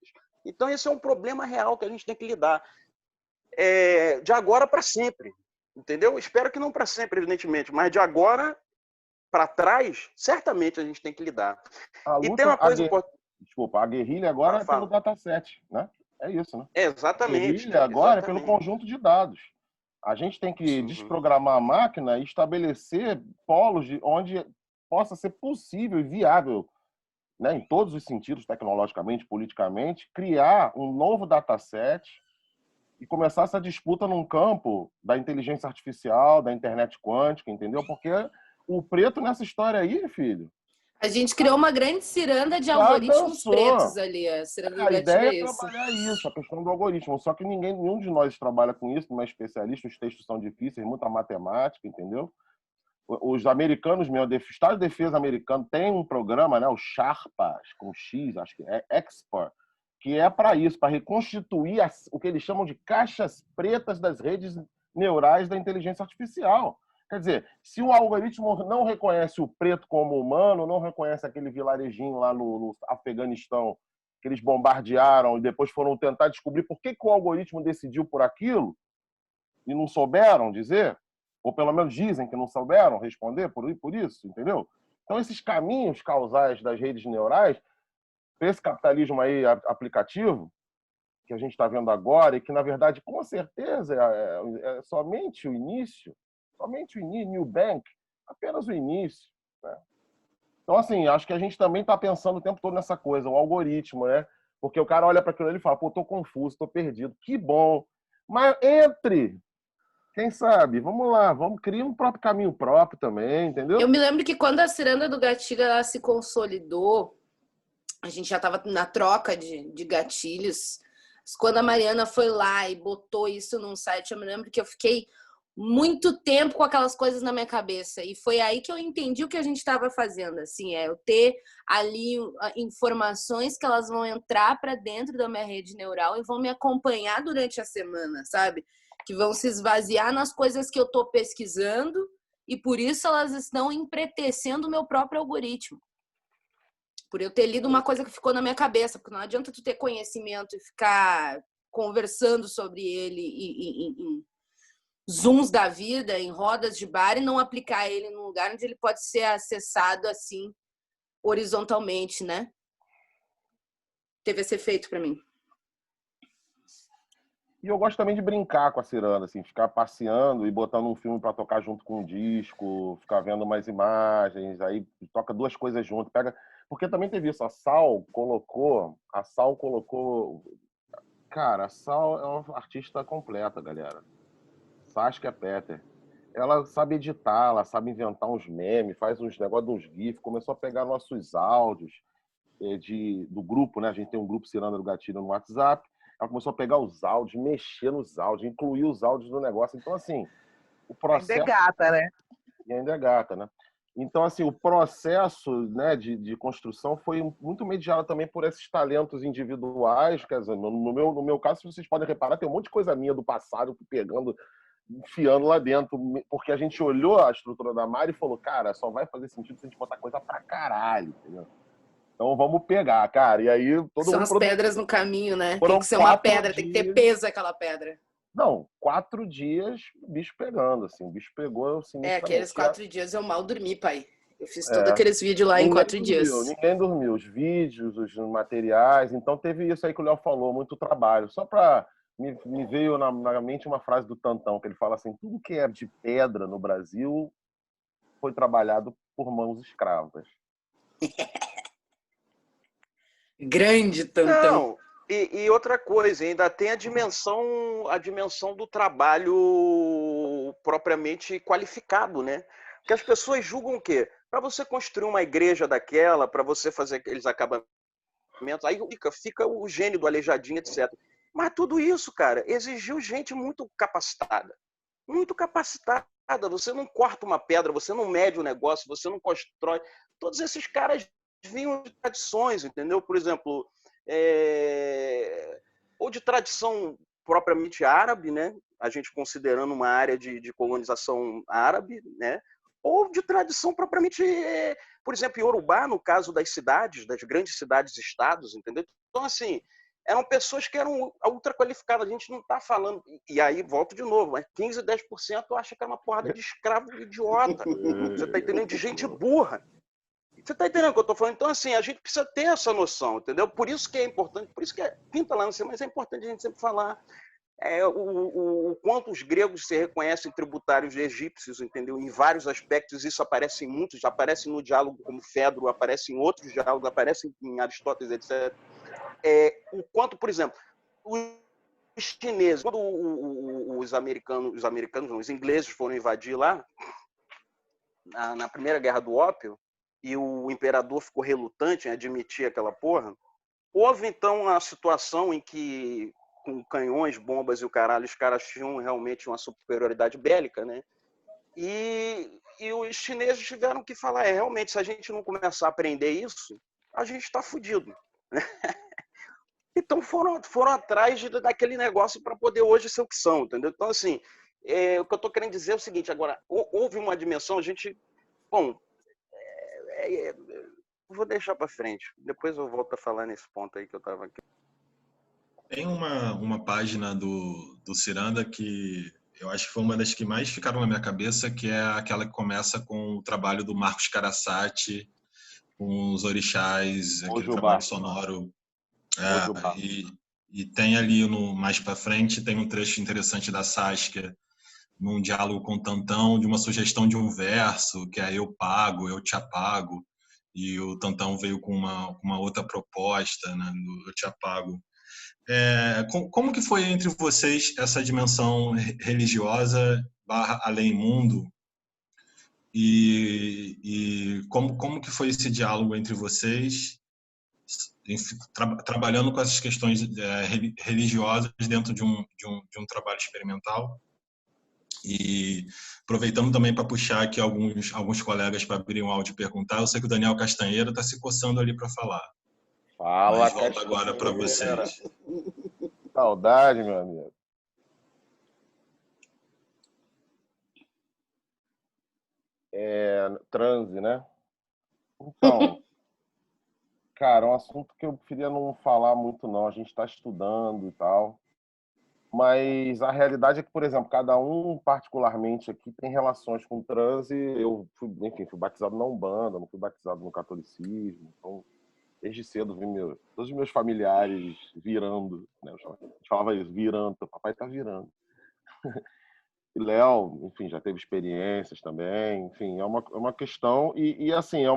Então, esse é um problema real que a gente tem que lidar. De agora para sempre. Entendeu? Espero que não para sempre, evidentemente, mas de agora para trás, certamente a gente tem que lidar. E tem uma coisa importante. Desculpa, a guerrilha agora é pelo dataset, né? É isso, né? Exatamente. A guerrilha agora é pelo conjunto de dados. A gente tem que desprogramar a máquina e estabelecer polos onde possa ser possível e viável, né, em todos os sentidos, tecnologicamente, politicamente, criar um novo dataset e começar essa disputa num campo da inteligência artificial, da internet quântica, entendeu? Porque o preto nessa história aí, filho... A gente criou uma grande ciranda de algoritmos pretos ali. A ideia é trabalhar isso, a questão do algoritmo. Só que nenhum de nós trabalha com isso, não é especialista, os textos são difíceis, muita matemática, entendeu? Os americanos, o Estado de Defesa americano tem um programa, né, o SHARPA, com X, acho que é Expert, que é para isso, para reconstituir o que eles chamam de caixas pretas das redes neurais da inteligência artificial. Quer dizer, se o algoritmo não reconhece o preto como humano, não reconhece aquele vilarejinho lá no Afeganistão que eles bombardearam e depois foram tentar descobrir por que o algoritmo decidiu por aquilo e não souberam dizer, ou pelo menos dizem que não souberam responder por isso, entendeu? Então, esses caminhos causais das redes neurais, esse capitalismo aí aplicativo, que a gente está vendo agora e que, na verdade, com certeza é somente o início, New Bank, apenas o início, né? Então, assim, acho que a gente também está pensando o tempo todo nessa coisa, o algoritmo, né? Porque o cara olha para aquilo e fala, pô, tô confuso, tô perdido, que bom. Mas quem sabe? Vamos lá, vamos criar um próprio caminho próprio também, entendeu? Eu me lembro que quando a ciranda do gatilho ela se consolidou, a gente já estava na troca de gatilhos. Quando a Mariana foi lá e botou isso num site, eu me lembro que eu fiquei muito tempo com aquelas coisas na minha cabeça. E foi aí que eu entendi o que a gente estava fazendo. Assim, eu ter ali informações que elas vão entrar para dentro da minha rede neural e vão me acompanhar durante a semana, sabe? Que vão se esvaziar nas coisas que eu estou pesquisando e por isso elas estão empretecendo o meu próprio algoritmo. Por eu ter lido uma coisa que ficou na minha cabeça, porque não adianta tu ter conhecimento e ficar conversando sobre ele em zooms da vida, em rodas de bar e não aplicar ele num lugar onde ele pode ser acessado assim, horizontalmente, né? Teve esse efeito para mim. E eu gosto também de brincar com a ciranda, assim, ficar passeando e botando um filme para tocar junto com um disco, ficar vendo mais imagens, aí toca duas coisas junto, pega... Porque também teve isso, a Sal colocou... Cara, a Sal é uma artista completa, galera. Saskia Petter. ela sabe editar, ela sabe inventar uns memes, faz uns negócios de uns GIFs, começou a pegar nossos áudios do grupo, né? A gente tem um grupo Ciranda do Gatilho no WhatsApp. Ela começou a pegar os áudios, mexer nos áudios, incluir os áudios no negócio. Então, assim, o processo... Ainda é gata, né? E ainda é gata, né? Então, assim, o processo, né, de construção foi muito mediado também por esses talentos individuais. Quer dizer, no meu caso, vocês podem reparar, tem um monte de coisa minha do passado pegando, enfiando lá dentro, porque a gente olhou a estrutura da Mari e falou, cara, só vai fazer sentido se a gente botar coisa pra caralho, entendeu? Então vamos pegar, cara. E aí todo São mundo as pedras no caminho, né? Foram tem que ser uma 4 pedra, tem que ter peso aquela pedra. Não, 4 dias o bicho pegando, assim. O bicho pegou sinistramente. Aqueles 4 dias eu mal dormi, pai. Eu fiz todos aqueles vídeos lá em 4 dias. Ninguém dormiu. Os vídeos, os materiais. Então teve isso aí que o Léo falou, muito trabalho. Só para me veio na mente uma frase do Tantão, que ele fala assim, tudo que é de pedra no Brasil foi trabalhado por mãos escravas. Grande Tantão. Não, e outra coisa, ainda tem a dimensão do trabalho propriamente qualificado, né? Porque as pessoas julgam o quê? Para você construir uma igreja daquela, para você fazer aqueles acabamentos, aí fica o gênio do Aleijadinho, etc. Mas tudo isso, cara, exigiu gente muito capacitada. Muito capacitada. Você não corta uma pedra, você não mede um negócio, você não constrói. Todos esses caras vinham de tradições, entendeu? Por exemplo, ou de tradição propriamente árabe, né? A gente considerando uma área de colonização árabe, né? Ou de tradição propriamente, por exemplo, Yorubá, no caso das cidades, das grandes cidades-estados, entendeu? Então, assim, eram pessoas que eram ultra qualificadas. A gente não está falando... E aí, volto de novo, mas 15%, 10% acha que é uma porrada de escravo idiota. Você está entendendo? De gente burra. Você está entendendo o que eu estou falando? Então, assim, a gente precisa ter essa noção, entendeu? Por isso que é importante, por isso que pinta lá no cima, mas é importante a gente sempre falar o quanto os gregos se reconhecem tributários de egípcios, entendeu? Em vários aspectos, isso aparece em muitos, aparece no diálogo como Fedro, aparece em outros diálogos, aparece em Aristóteles, etc. O quanto, por exemplo, os chineses, quando os ingleses foram invadir lá, na Primeira Guerra do Ópio, e o imperador ficou relutante em admitir aquela porra, houve então a situação em que, com canhões, bombas e o caralho, os caras tinham realmente uma superioridade bélica, né? E os chineses tiveram que falar, realmente, se a gente não começar a aprender isso, a gente está fudido. Então foram atrás daquele negócio para poder hoje ser o que são, entendeu? Então, assim, o que eu estou querendo dizer é o seguinte, agora, houve uma dimensão, a gente... Bom, vou deixar para frente. Depois eu volto a falar nesse ponto aí que eu estava aqui. Tem uma página do Ciranda que eu acho que foi uma das que mais ficaram na minha cabeça, que é aquela que começa com o trabalho do Marcos Carassati, com os orixás, aquele trabalho sonoro. E tem ali, mais para frente, tem um trecho interessante da Saskia, num diálogo com o Tantão, de uma sugestão de um verso, que é eu pago, eu te apago, e o Tantão veio com uma outra proposta, né, do eu te apago. Como que foi entre vocês essa dimensão religiosa / além mundo? E como que foi esse diálogo entre vocês, trabalhando com essas questões religiosas dentro de um trabalho experimental? E aproveitando também para puxar aqui alguns colegas para abrirem um áudio e perguntar, eu sei que o Daniel Castanheira está se coçando ali para falar. Fala, mas volto agora para vocês. Saudade, meu amigo. Transe, né? Então, cara, é um assunto que eu preferia não falar muito, não. A gente está estudando e tal. Mas a realidade é que, por exemplo, cada um particularmente aqui tem relações com transe. Eu fui batizado na Umbanda, não fui batizado no catolicismo. Então, desde cedo vi todos os meus familiares virando, né? A gente falava isso, virando, o papai tá virando. E Léo, enfim, já teve experiências também, enfim, é uma questão e assim, a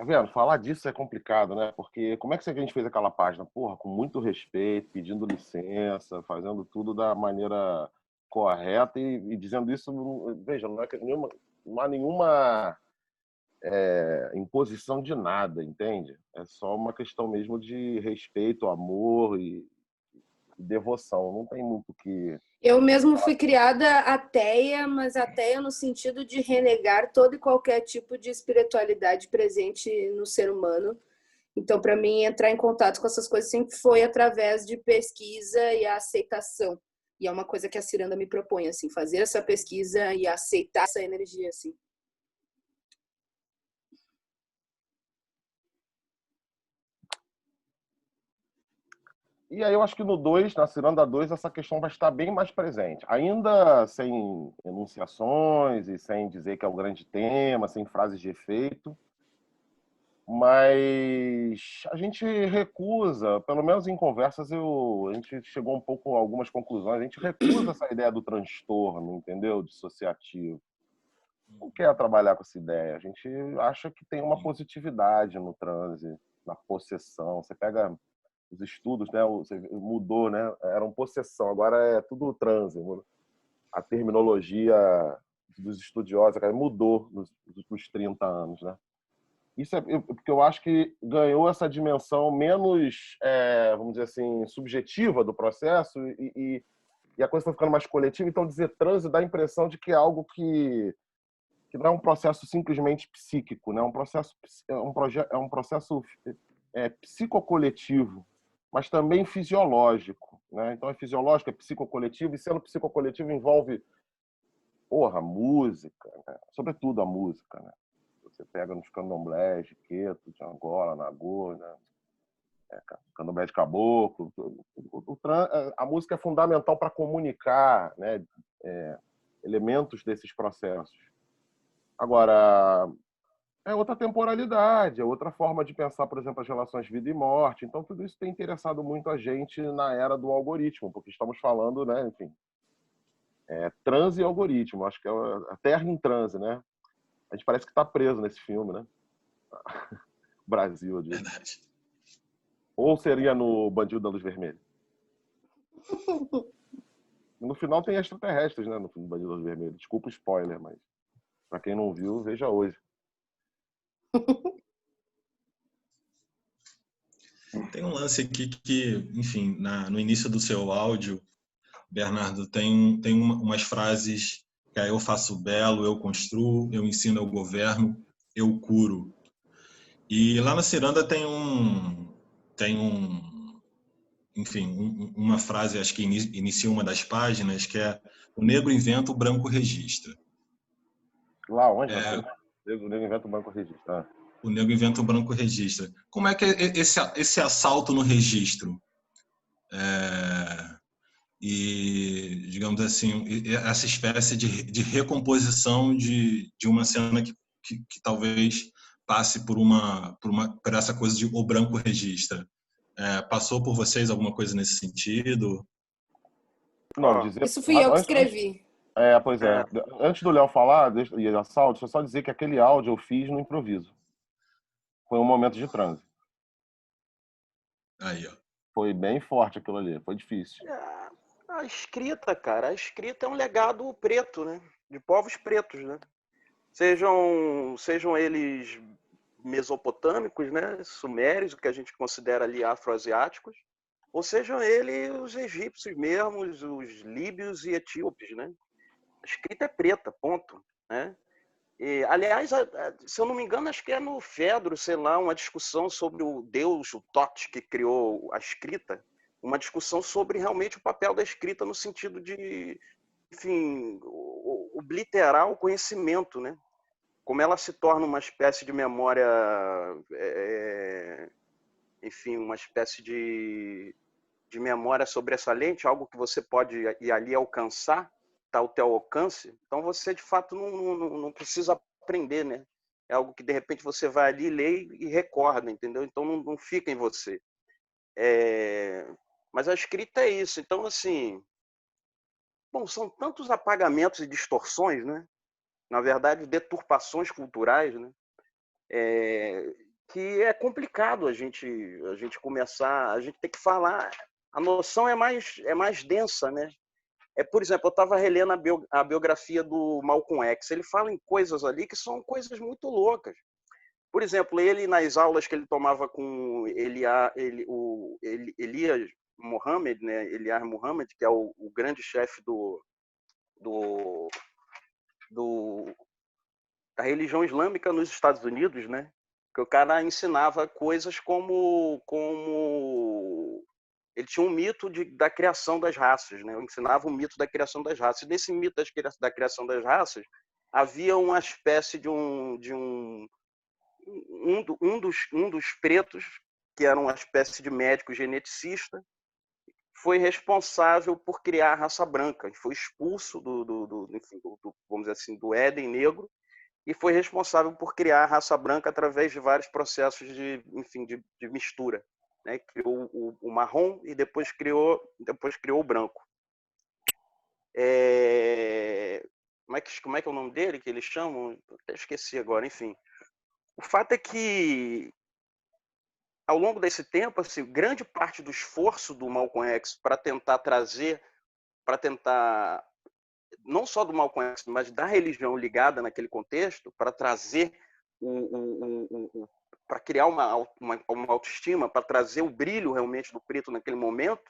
Tá vendo? Falar disso é complicado, né? Porque como é que a gente fez aquela página? Porra, com muito respeito, pedindo licença, fazendo tudo da maneira correta e dizendo isso, veja, não há nenhuma imposição de nada, entende? É só uma questão mesmo de respeito, amor e devoção. Não tem muito que... Eu mesmo fui criada ateia, mas ateia no sentido de renegar todo e qualquer tipo de espiritualidade presente no ser humano. Então, para mim, entrar em contato com essas coisas sempre foi através de pesquisa e a aceitação. E é uma coisa que a Ciranda me propõe, assim, fazer essa pesquisa e aceitar essa energia, assim. E aí eu acho que no 2, na Ciranda 2, essa questão vai estar bem mais presente. Ainda sem enunciações e sem dizer que é o grande tema, sem frases de efeito. Mas a gente recusa, pelo menos em conversas a gente chegou um pouco a algumas conclusões, a gente recusa essa ideia do transtorno, entendeu? Dissociativo. Não quer trabalhar com essa ideia. A gente acha que tem uma positividade no transe, na possessão. Você pega os estudos, né? Mudou, né? Era uma possessão, agora é tudo transe. A terminologia dos estudiosos mudou nos últimos 30 anos, né? Isso é porque eu acho que ganhou essa dimensão menos, vamos dizer assim, subjetiva do processo e a coisa está ficando mais coletiva. Então, dizer transe dá a impressão de que é algo que não é um processo simplesmente psíquico, né? É um processo psicocoletivo, mas também fisiológico, né? Então é fisiológico, é psicocoletivo, e sendo psicocoletivo envolve, música, né? Sobretudo a música, né? Você pega nos candomblés de Queto, de Angola, Nagô, né? Candomblé de Caboclo. A música é fundamental para comunicar, né? Elementos desses processos. Agora, é outra temporalidade, é outra forma de pensar, por exemplo, as relações vida e morte. Então, tudo isso tem interessado muito a gente na era do algoritmo, porque estamos falando, né, enfim, transe e algoritmo. Acho que é a Terra em transe, né? A gente parece que está preso nesse filme, né? Brasil, eu digo. Verdade. Ou seria no Bandido da Luz Vermelha? No final tem extraterrestres, né? No filme Bandido da Luz Vermelha. Desculpa o spoiler, mas para quem não viu, veja hoje. Tem um lance aqui que, enfim, no início do seu áudio, Bernardo, tem umas frases que eu faço belo, eu construo, eu ensino, eu governo, eu curo. E lá na Ciranda tem uma frase, acho que inicia uma das páginas, que é: o negro inventa, o branco registra. Lá onde? O negro inventa, o branco registra. O negro inventa, o branco registra. Como é que é esse assalto no registro? E, digamos assim, essa espécie de recomposição de uma cena que talvez passe por essa coisa de o branco registra. Passou por vocês alguma coisa nesse sentido? Não, isso fui eu que escrevi. Pois é. Antes do Léo falar, e assalto, deixa eu só dizer que aquele áudio eu fiz no improviso. Foi um momento de transe. Aí, ó. Foi bem forte aquilo ali, foi difícil. A escrita, cara, a escrita é um legado preto, né? De povos pretos, né? Sejam eles mesopotâmicos, né? Sumérios, o que a gente considera ali afroasiáticos, ou sejam eles os egípcios mesmos, os líbios e etíopes, né? A escrita é preta, ponto, né? E, aliás, se eu não me engano, acho que é no Fedro, sei lá, uma discussão sobre o deus, o Thoth, que criou a escrita, uma discussão sobre realmente o papel da escrita no sentido de, enfim, obliterar o conhecimento, né? Como ela se torna uma espécie de memória, enfim, uma espécie de memória sobressalente, algo que você pode ir ali alcançar, está ao teu alcance, então você de fato não precisa aprender, né? É algo que de repente você vai ali, lê e recorda, entendeu? Então não fica em você. Mas a escrita é isso. Então, assim, bom, são tantos apagamentos e distorções, né? Na verdade, deturpações culturais, né? que é complicado a gente começar, a gente tem que falar, a noção é mais densa, né? Por exemplo, eu estava relendo a biografia do Malcolm X, ele fala em coisas ali que são coisas muito loucas. Por exemplo, ele nas aulas que ele tomava com Elias Muhammad, né? Elias Muhammad, que é o grande chefe da religião islâmica nos Estados Unidos, né? Que o cara ensinava coisas como ele tinha um mito da criação das raças, né? Eu ensinava o mito da criação das raças. E nesse mito da criação das raças havia uma espécie de um dos pretos, que era uma espécie de médico geneticista, foi responsável por criar a raça branca. Foi expulso vamos dizer assim, do Éden negro, e foi responsável por criar a raça branca através de vários processos de mistura, né? Criou o marrom e depois criou o branco. Como é que é o nome dele que eles chamam? Até esqueci agora, enfim. O fato é que, ao longo desse tempo, assim, grande parte do esforço do Malcolm X para tentar não só do Malcolm X, mas da religião ligada naquele contexto, para trazer para criar uma autoestima, para trazer o brilho realmente do preto naquele momento,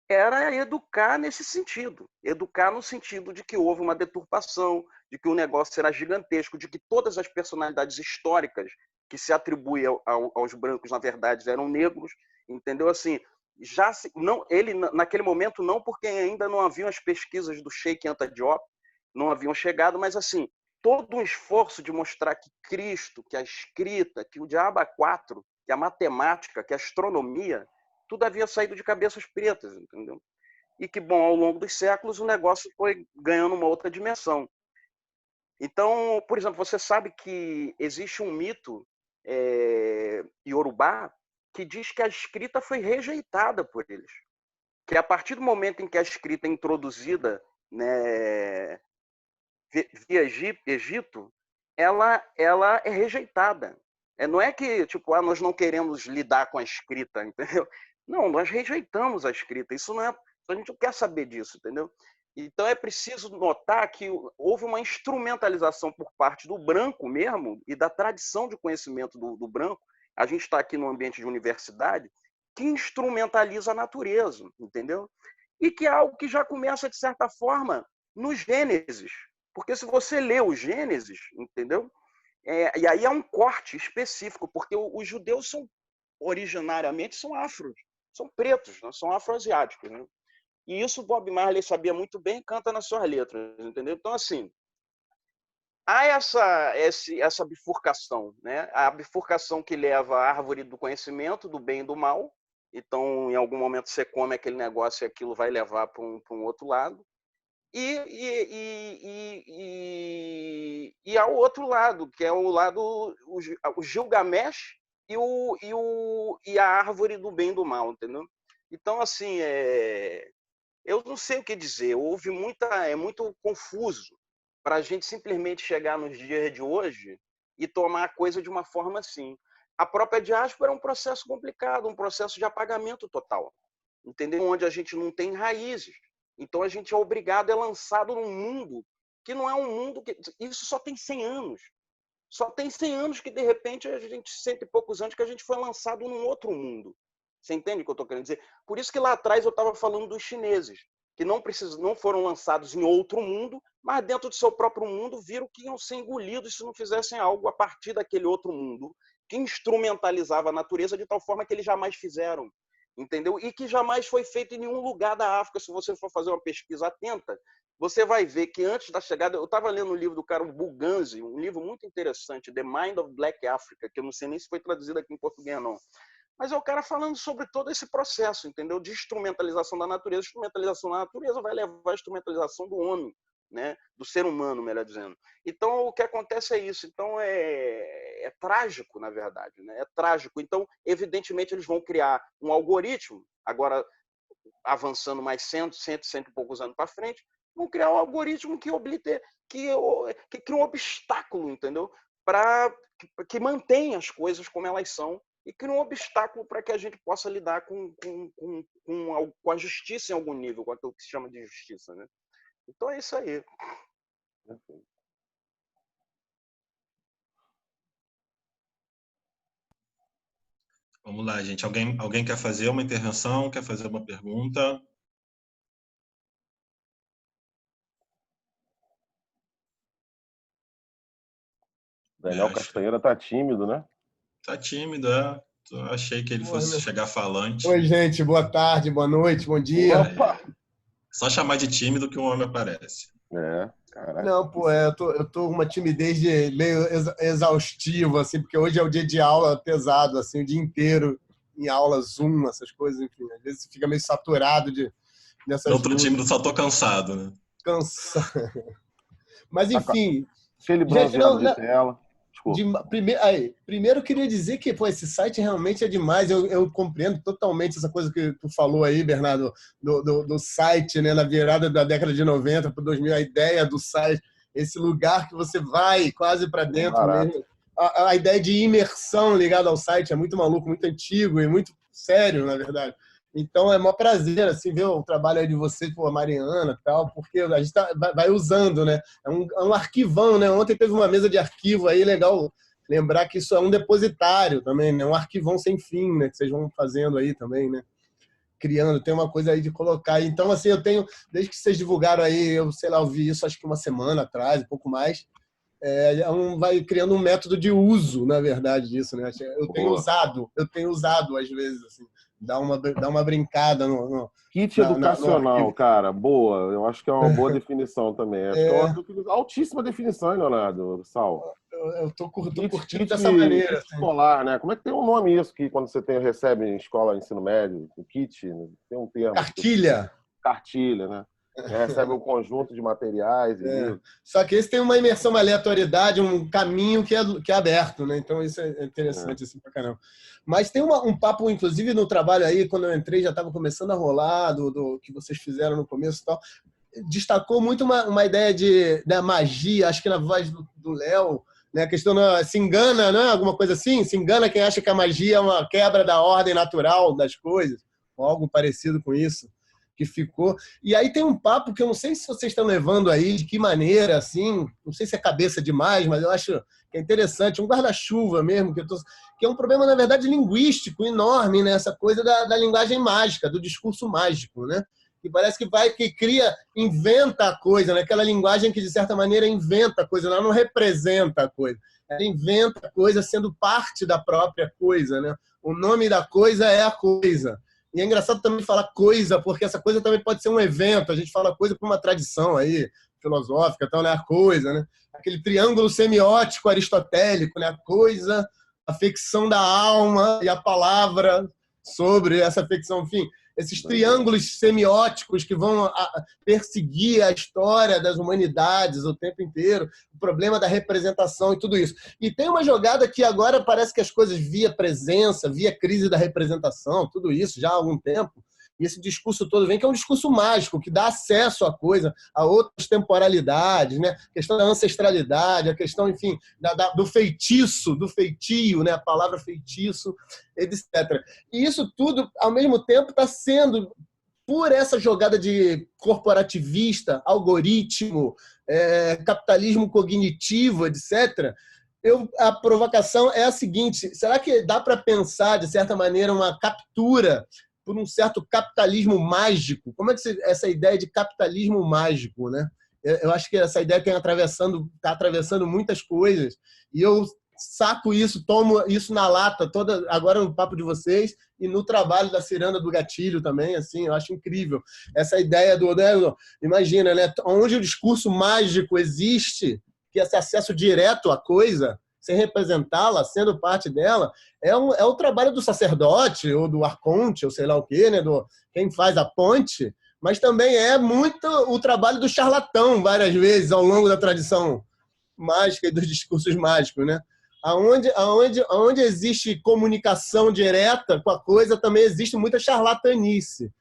era educar nesse sentido. Educar no sentido de que houve uma deturpação, de que o negócio era gigantesco, de que todas as personalidades históricas que se atribuem aos brancos, na verdade, eram negros, entendeu? Assim, ele naquele momento não, porque ainda não haviam as pesquisas do Sheikh Anta Diop, não haviam chegado, mas assim, todo um esforço de mostrar que Cristo, que a escrita, que o Diabo 4, que a matemática, que a astronomia, tudo havia saído de cabeças pretas, entendeu? E que, bom, ao longo dos séculos o negócio foi ganhando uma outra dimensão. Então, por exemplo, você sabe que existe um mito iorubá que diz que a escrita foi rejeitada por eles. Que a partir do momento em que a escrita é introduzida, né, via Egito, ela é rejeitada. Não é que, tipo, nós não queremos lidar com a escrita, entendeu? Não, nós rejeitamos a escrita. Isso não é, a gente não quer saber disso, entendeu? Então é preciso notar que houve uma instrumentalização por parte do branco mesmo e da tradição de conhecimento do branco. A gente está aqui no ambiente de universidade que instrumentaliza a natureza, entendeu? E que é algo que já começa, de certa forma, no Gênesis. Porque se você lê o Gênesis, entendeu? E aí é um corte específico, porque os judeus originariamente são afros, são pretos, não são afroasiáticos, né? E isso Bob Marley sabia muito bem e canta nas suas letras, entendeu? Então, assim, há essa bifurcação, né? A bifurcação que leva à árvore do conhecimento, do bem e do mal. Então, em algum momento, você come aquele negócio e aquilo vai levar para um outro lado. E há o outro lado, que é o lado, o Gilgamesh e a árvore do bem e do mal, entendeu? Então, assim, eu não sei o que dizer. É muito confuso para a gente simplesmente chegar nos dias de hoje e tomar a coisa de uma forma assim. A própria diáspora é um processo complicado, um processo de apagamento total, entendeu? Onde a gente não tem raízes. Então a gente é obrigado, é lançado num mundo que não é um mundo que... Isso só tem 100 anos. Só tem 100 anos que, de repente, a gente, 100 e poucos anos, que a gente foi lançado num outro mundo. Você entende o que eu estou querendo dizer? Por isso que lá atrás eu estava falando dos chineses, que não foram lançados em outro mundo, mas dentro do seu próprio mundo viram que iam ser engolidos se não fizessem algo a partir daquele outro mundo, que instrumentalizava a natureza de tal forma que eles jamais fizeram. Entendeu? E que jamais foi feito em nenhum lugar da África. Se você for fazer uma pesquisa atenta, você vai ver que antes da chegada... Eu estava lendo um livro do cara Buganzi, um livro muito interessante, The Mind of Black Africa, que eu não sei nem se foi traduzido aqui em português, não. Mas é o cara falando sobre todo esse processo, entendeu? De instrumentalização da natureza. Instrumentalização da natureza vai levar à instrumentalização do homem, né? Do ser humano, melhor dizendo. Então, o que acontece é isso. Então, é trágico, na verdade, né? É trágico. Então, evidentemente, eles vão criar um algoritmo, agora avançando mais 100 e poucos anos para frente, vão criar um algoritmo que cria um obstáculo, entendeu? que mantém as coisas como elas são e cria um obstáculo para que a gente possa lidar com a justiça em algum nível, com aquilo que se chama de justiça, né? Então é isso aí. Vamos lá, gente. Alguém quer fazer uma intervenção? Quer fazer uma pergunta? Daniel Castanheira tá tímido, né? Tá tímido, é. Eu achei que ele fosse chegar falante. Oi, gente. Boa tarde, boa noite, bom dia. Opa! Só chamar de tímido que um homem aparece. Caraca. Não, pô, eu tô com uma timidez meio exaustiva, assim, porque hoje é o dia de aula pesado, assim, o dia inteiro em aula Zoom, essas coisas, enfim. Às vezes você fica meio saturado dessas Outro tímido, só tô cansado, né? Cansado. Mas, enfim... Aquele bronzeado de tela. Primeiro eu queria dizer que esse site realmente é demais. Eu compreendo totalmente essa coisa que tu falou aí, Bernardo, do site, né, na virada da década de 90 para 2000, a ideia do site, esse lugar que você vai quase para dentro mesmo. A ideia de imersão ligada ao site é muito maluco, muito antigo e muito sério, na verdade. Então é um prazer assim, ver o trabalho aí de vocês, a Mariana e tal, porque a gente vai usando, né? É um arquivão, né? Ontem teve uma mesa de arquivo aí, legal lembrar que isso é um depositário também, né? Um arquivão sem fim, né? Que vocês vão fazendo aí também, né? Criando, tem uma coisa aí de colocar. Então, assim, eu tenho, desde que vocês divulgaram aí, eu sei lá, eu vi isso acho que uma semana atrás, um pouco mais, vai criando um método de uso, na verdade, disso, né? Eu tenho usado às vezes, assim. Dá uma brincada no kit educacional, cara, boa. Eu acho que é uma boa definição também. Acho que é uma altíssima definição, hein, Leonardo? Sal. Eu tô curtindo dessa maneira. Kit escolar, né? Como é que tem um nome isso que quando você recebe em escola, ensino médio, o kit, tem um termo. Cartilha. Cartilha, né? Recebe um conjunto de materiais. Só que esse tem uma imersão, uma aleatoriedade, um caminho que é aberto, né? Então isso é interessante assim pra caramba. Mas tem um papo, inclusive no trabalho aí, quando eu entrei, já estava começando a rolar do que vocês fizeram no começo e tal. Destacou muito uma ideia da magia, acho que na voz do Léo, né? A questão se engana, não é? Alguma coisa assim? Se engana quem acha que a magia é uma quebra da ordem natural das coisas, ou algo parecido com isso que ficou. E aí tem um papo que eu não sei se vocês estão levando aí, de que maneira, assim, não sei se é cabeça demais, mas eu acho que é interessante, um guarda-chuva mesmo, que é um problema, na verdade, linguístico enorme, né? Essa coisa da linguagem mágica, do discurso mágico, né? Que parece que inventa a coisa, né? Aquela linguagem que, de certa maneira, inventa a coisa, ela não representa a coisa. Ela inventa a coisa sendo parte da própria coisa, né? O nome da coisa é a coisa. E é engraçado também falar coisa, porque essa coisa também pode ser um evento. A gente fala coisa por uma tradição aí filosófica, então, né? A coisa, né? Aquele triângulo semiótico aristotélico, né? A coisa, a ficção da alma e a palavra sobre essa ficção, enfim. Esses triângulos semióticos que vão perseguir a história das humanidades o tempo inteiro, o problema da representação e tudo isso. E tem uma jogada que agora parece que as coisas via presença, via crise da representação, tudo isso já há algum tempo, e esse discurso todo vem, que é um discurso mágico, que dá acesso à coisa, a outras temporalidades, né? A questão da ancestralidade, a questão, enfim, do feitiço, do feitio, né? A palavra feitiço, etc. E isso tudo, ao mesmo tempo, está sendo, por essa jogada de corporativista, algoritmo, capitalismo cognitivo, etc., a provocação é a seguinte: será que dá para pensar, de certa maneira, uma captura por um certo capitalismo mágico? Como é que essa ideia de capitalismo mágico, né? Eu acho que essa ideia está atravessando muitas coisas, e eu saco isso, tomo isso na lata toda agora no papo de vocês e no trabalho da Ciranda do Gatilho também, assim, eu acho incrível essa ideia imagina, né, onde o discurso mágico existe, que esse acesso direto à coisa, sem representá-la, sendo parte dela, é o trabalho do sacerdote, ou do arconte, ou sei lá o quê, né? Quem faz a ponte, mas também é muito o trabalho do charlatão, várias vezes, ao longo da tradição mágica e dos discursos mágicos, né? Aonde existe comunicação direta com a coisa, também existe muita charlatanice.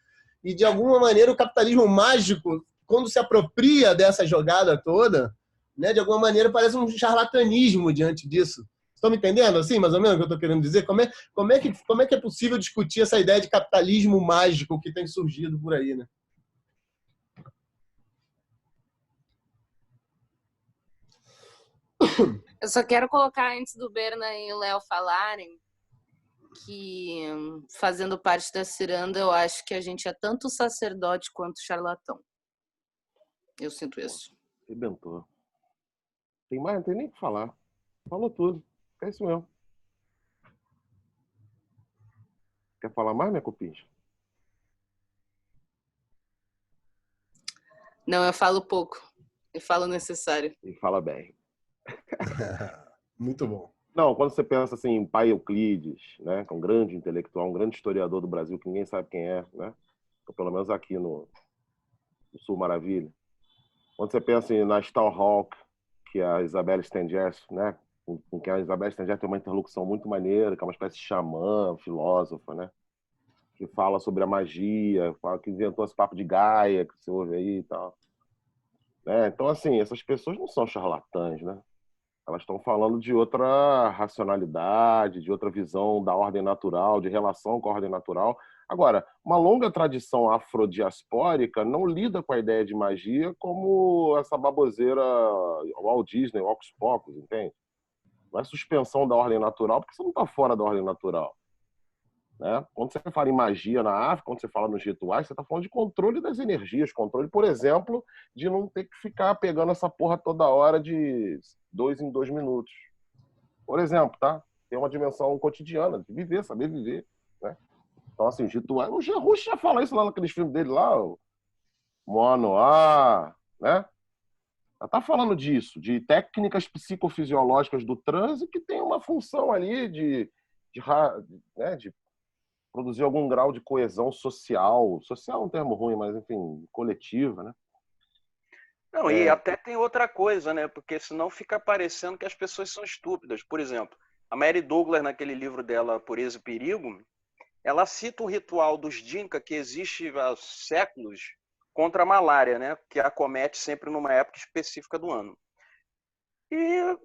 E, de alguma maneira, o capitalismo mágico, quando se apropria dessa jogada toda, né? De alguma maneira parece um charlatanismo diante disso. Estão me entendendo, assim, mais ou menos, o que eu estou querendo dizer? Como é que é possível discutir essa ideia de capitalismo mágico que tem surgido por aí, né? Eu só quero colocar, antes do Berna e o Léo falarem, que, fazendo parte da ciranda, eu acho que a gente é tanto sacerdote quanto charlatão. Eu sinto isso. Arrebentou. Não tem nem o que falar. Falou tudo. É isso mesmo. Quer falar mais, minha cupincha? Não, eu falo pouco. Eu falo o necessário. E fala bem. Muito bom. Não, quando você pensa assim em Pai Euclides, né, que é um grande intelectual, um grande historiador do Brasil, que ninguém sabe quem é, né? Pelo menos aqui no Sul Maravilha. Quando você pensa na Stallhawk, que é a Isabelle Stengers, né? Com quem a Isabelle Stengers tem uma interlocução muito maneira, que é uma espécie de xamã, filósofa, né? Que fala sobre a magia, que inventou esse papo de Gaia, que você ouve aí e tal. Né? Então, assim, essas pessoas não são charlatãs, né? Elas estão falando de outra racionalidade, de outra visão da ordem natural, de relação com a ordem natural. Agora, uma longa tradição afrodiaspórica não lida com a ideia de magia como essa baboseira Walt Disney, Hocus Pocus, entende? Não é suspensão da ordem natural, porque você não está fora da ordem natural. Né? Quando você fala em magia na África, quando você fala nos rituais, você está falando de controle das energias, controle, por exemplo, de não ter que ficar pegando essa porra toda hora de 2 em 2 minutos. Por exemplo, tá? Tem uma dimensão cotidiana de viver, saber viver. Né? Então, assim, os rituais... O Gerrush já fala isso lá naqueles filmes dele lá, o Moanoa, né? Ela está falando disso, de técnicas psicofisiológicas do transe que tem uma função ali de produzir algum grau de coesão social. Social é um termo ruim, mas, enfim, coletiva, né? Não, e até tem outra coisa, né? Porque senão fica parecendo que as pessoas são estúpidas. Por exemplo, a Mary Douglas, naquele livro dela, Pureza e Perigo, ela cita o ritual dos Dinka que existe há séculos contra a malária, né? Que acomete sempre numa época específica do ano. E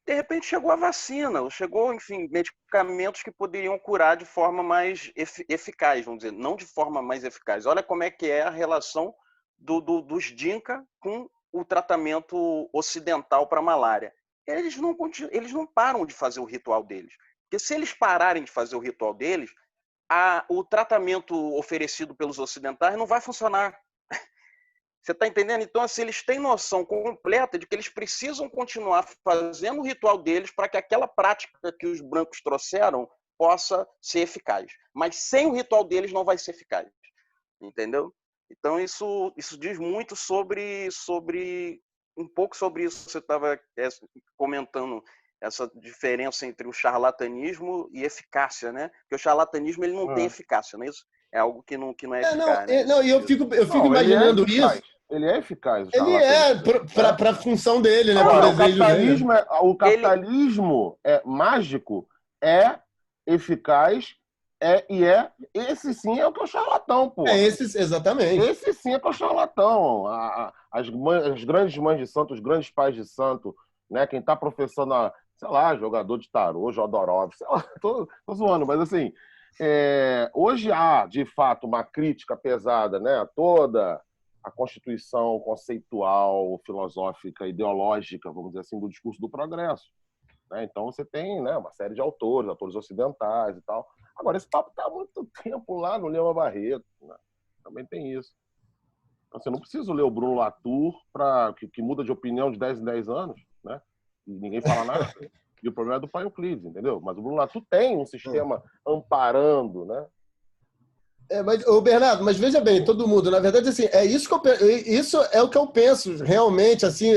de repente chegou a vacina, chegou, enfim, medicamentos que poderiam curar de forma mais eficaz, vamos dizer, não de forma mais eficaz. Olha como é que é a relação dos Dinka com o tratamento ocidental para a malária. Eles não param de fazer o ritual deles. Porque se eles pararem de fazer o ritual deles, o tratamento oferecido pelos ocidentais não vai funcionar. Você está entendendo? Então, assim, eles têm noção completa de que eles precisam continuar fazendo o ritual deles para que aquela prática que os brancos trouxeram possa ser eficaz. Mas sem o ritual deles não vai ser eficaz. Entendeu? Então, isso diz muito sobre um pouco sobre isso que você estava comentando, essa diferença entre o charlatanismo e eficácia, né? Porque o charlatanismo ele não tem eficácia, não é isso? É algo que não é eficaz. E eu fico imaginando isso. Ele é eficaz. Ele é para a função dele, né? O capitalismo mágico é eficaz. Esse sim é o que é o charlatão, pô. Exatamente. Esse sim é que é o charlatão. As grandes mães de santo, os grandes pais de santo, né? Quem está professando, sei lá, jogador de tarô, Jodorowsky, sei lá, tô zoando, mas assim, hoje há, de fato, uma crítica pesada, né? A toda a constituição conceitual, filosófica, ideológica, vamos dizer assim, do discurso do progresso. Né? Então você tem, né, uma série de autores ocidentais e tal. Agora, esse papo está há muito tempo lá no Lema Barreto. Né? Também tem isso. Então, você não precisa ler o Bruno Latour que muda de opinião de 10 em 10 anos, né? E ninguém fala nada. E o problema é do Pai Euclides, entendeu? Mas o Bruno Latour tem um sistema amparando, né? Mas, Bernardo, mas veja bem, todo mundo, na verdade, assim, isso é o que eu penso, realmente, assim,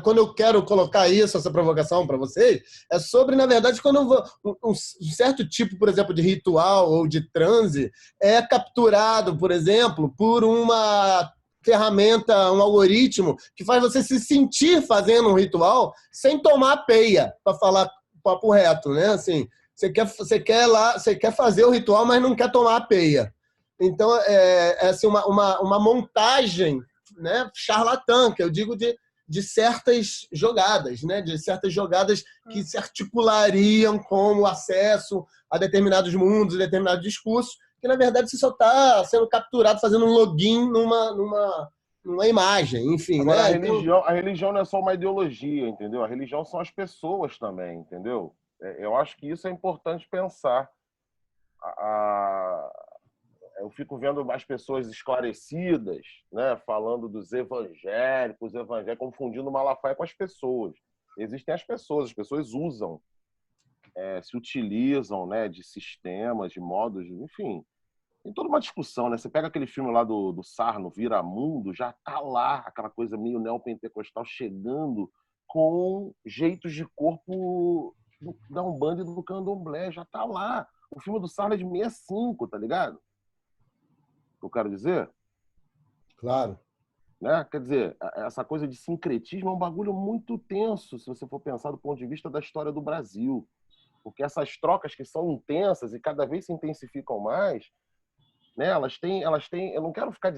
quando eu quero colocar essa provocação para vocês, é sobre, na verdade, quando um certo tipo, por exemplo, de ritual ou de transe é capturado, por exemplo, por uma ferramenta, um algoritmo que faz você se sentir fazendo um ritual sem tomar peia, para falar papo reto, né? Assim, você quer fazer o ritual, mas não quer tomar a peia. Então, assim, uma montagem, né, charlatã, que eu digo de certas jogadas, né? De certas jogadas que se articulariam como acesso a determinados mundos, determinados discursos, que, na verdade, você só está sendo capturado fazendo um login numa imagem, enfim. Agora, né? A religião não é só uma ideologia, entendeu? A religião são as pessoas também, entendeu? Eu acho que isso é importante pensar. Eu fico vendo as pessoas esclarecidas, né, falando dos evangélicos, confundindo Malafaia com as pessoas. Existem as pessoas usam, se utilizam, né, de sistemas, de modos, enfim. Tem toda uma discussão, né? Você pega aquele filme lá do Sarno, Viramundo, já tá lá aquela coisa meio neopentecostal chegando com jeitos de corpo da Umbanda e do Candomblé, já tá lá. O filme do Sarno é de 65, tá ligado? Eu quero dizer? Claro. Né? Quer dizer, essa coisa de sincretismo é um bagulho muito tenso, se você for pensar do ponto de vista da história do Brasil. Porque essas trocas que são intensas e cada vez se intensificam mais, né? Elas têm, eu não quero ficar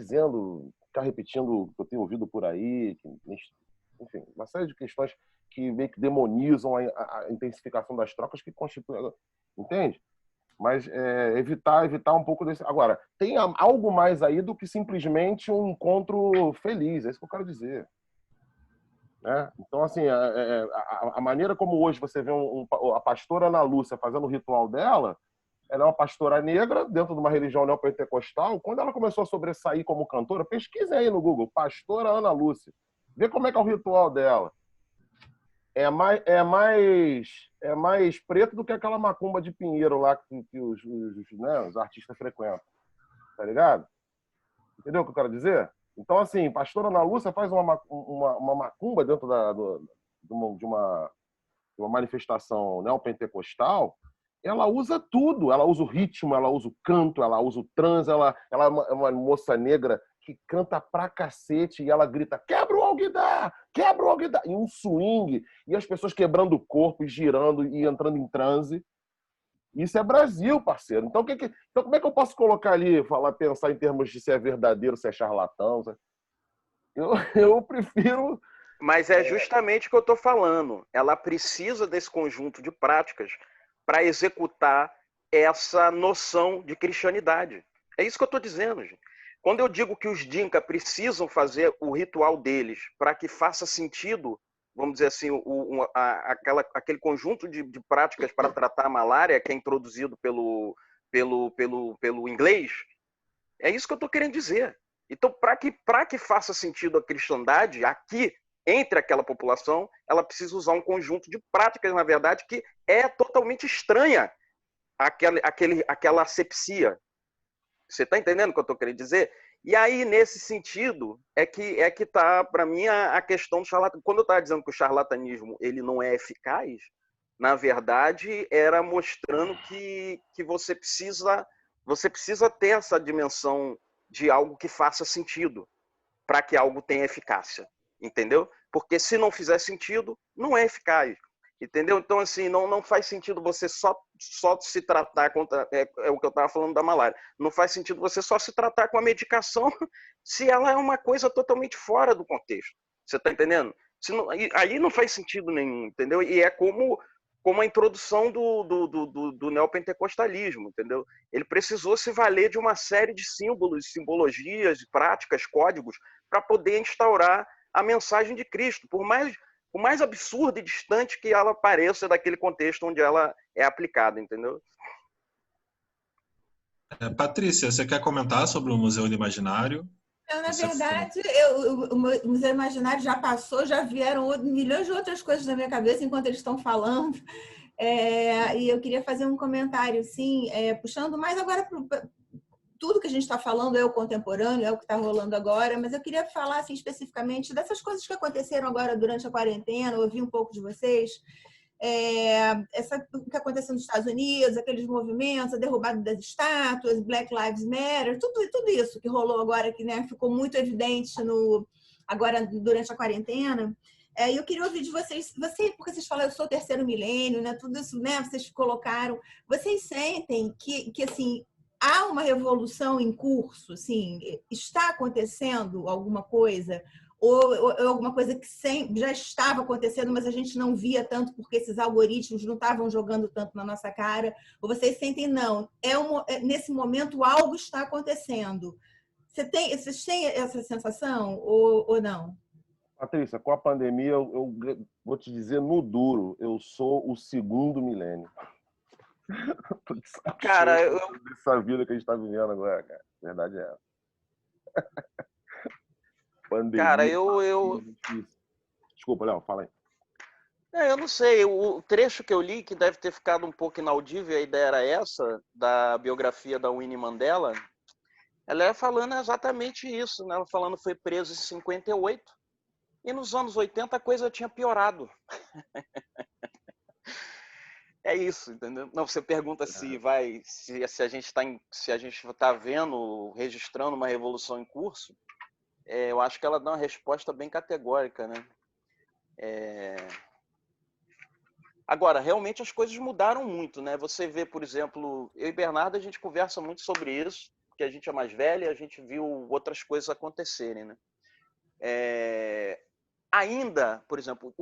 repetindo o que eu tenho ouvido por aí, enfim, uma série de questões que meio que demonizam a intensificação das trocas que constituem, entende? Mas evitar um pouco desse. Agora, tem algo mais aí do que simplesmente um encontro feliz, é isso que eu quero dizer. Né? Então, assim, a maneira como hoje você vê a pastora Ana Lúcia fazendo o ritual dela, ela é uma pastora negra dentro de uma religião neopentecostal. Quando ela começou a sobressair como cantora, pesquisem aí no Google, pastora Ana Lúcia. Vê como é que é o ritual dela. É mais preto do que aquela macumba de Pinheiro lá que os artistas frequentam. Tá ligado? Entendeu o que eu quero dizer? Então, assim, pastora Ana Lúcia faz uma macumba dentro de uma manifestação neopentecostal. Ela usa tudo. Ela usa o ritmo, ela usa o canto, ela usa o trans, ela é uma moça negra que canta pra cacete e ela grita, quebra o alguidar, quebra o alguidar, e um swing, e as pessoas quebrando o corpo e girando e entrando em transe. Isso é Brasil, parceiro. Então, então como é que eu posso colocar ali, pensar em termos de se é verdadeiro, se é charlatão? Eu prefiro... Mas é justamente o que eu estou falando. Ela precisa desse conjunto de práticas para executar essa noção de cristianidade. É isso que eu estou dizendo, gente. Quando eu digo que os Dinka precisam fazer o ritual deles para que faça sentido, vamos dizer assim, aquele conjunto de práticas para tratar a malária que é introduzido pelo inglês, é isso que eu estou querendo dizer. Então, para que faça sentido a cristandade aqui, entre aquela população, ela precisa usar um conjunto de práticas, na verdade, que é totalmente estranha àquela asepsia. Você está entendendo o que eu estou querendo dizer? E aí, nesse sentido, é que está, para mim, a questão do charlatanismo. Quando eu estava dizendo que o charlatanismo ele não é eficaz, na verdade, era mostrando que você precisa ter essa dimensão de algo que faça sentido para que algo tenha eficácia. Entendeu? Porque se não fizer sentido, não é eficaz. Entendeu? Então, assim, não faz sentido você só se tratar contra... É o que eu estava falando da malária. Não faz sentido você só se tratar com a medicação se ela é uma coisa totalmente fora do contexto. Você está entendendo? Aí não faz sentido nenhum, entendeu? E é como a introdução do neopentecostalismo, entendeu? Ele precisou se valer de uma série de símbolos, simbologias, práticas, códigos, para poder instaurar a mensagem de Cristo, por mais absurda e distante que ela pareça daquele contexto onde ela é aplicada, entendeu? Patrícia, você quer comentar sobre o Museu do Imaginário? Na verdade, o Museu Imaginário já passou, já vieram milhões de outras coisas na minha cabeça enquanto eles estão falando. E eu queria fazer um comentário, sim, puxando mais agora para tudo que a gente está falando é o contemporâneo, é o que está rolando agora, mas eu queria falar assim, especificamente dessas coisas que aconteceram agora durante a quarentena, ouvir um pouco de vocês, o que aconteceu nos Estados Unidos, aqueles movimentos, a derrubada das estátuas, Black Lives Matter, tudo isso que rolou agora, que né, ficou muito evidente agora durante a quarentena. E eu queria ouvir de vocês, porque vocês falam, eu sou o terceiro milênio, né, tudo isso, né, vocês colocaram, vocês sentem que assim, há uma revolução em curso, assim, está acontecendo alguma coisa, ou alguma coisa que já estava acontecendo, mas a gente não via tanto porque esses algoritmos não estavam jogando tanto na nossa cara? Ou vocês sentem, não, nesse momento algo está acontecendo? Vocês têm essa sensação ou não? Patrícia, com a pandemia, eu vou te dizer no duro, eu sou o segundo milênio. Cara, dessa vida que a gente está vivendo agora, cara. A verdade é essa. Pandemia. Cara, Desculpa, Léo, fala aí. Eu não sei, o trecho que eu li, que deve ter ficado um pouco inaudível, a ideia era essa, da biografia da Winnie Mandela, ela é falando exatamente isso, né? Ela falando que foi preso em 58 e nos anos 80 a coisa tinha piorado. É isso, entendeu? Não, você pergunta se a gente está vendo, registrando uma revolução em curso, eu acho que ela dá uma resposta bem categórica, né? Agora, realmente as coisas mudaram muito, né? Você vê, por exemplo, eu e Bernardo, a gente conversa muito sobre isso, porque a gente é mais velho e a gente viu outras coisas acontecerem, né? Ainda, por exemplo,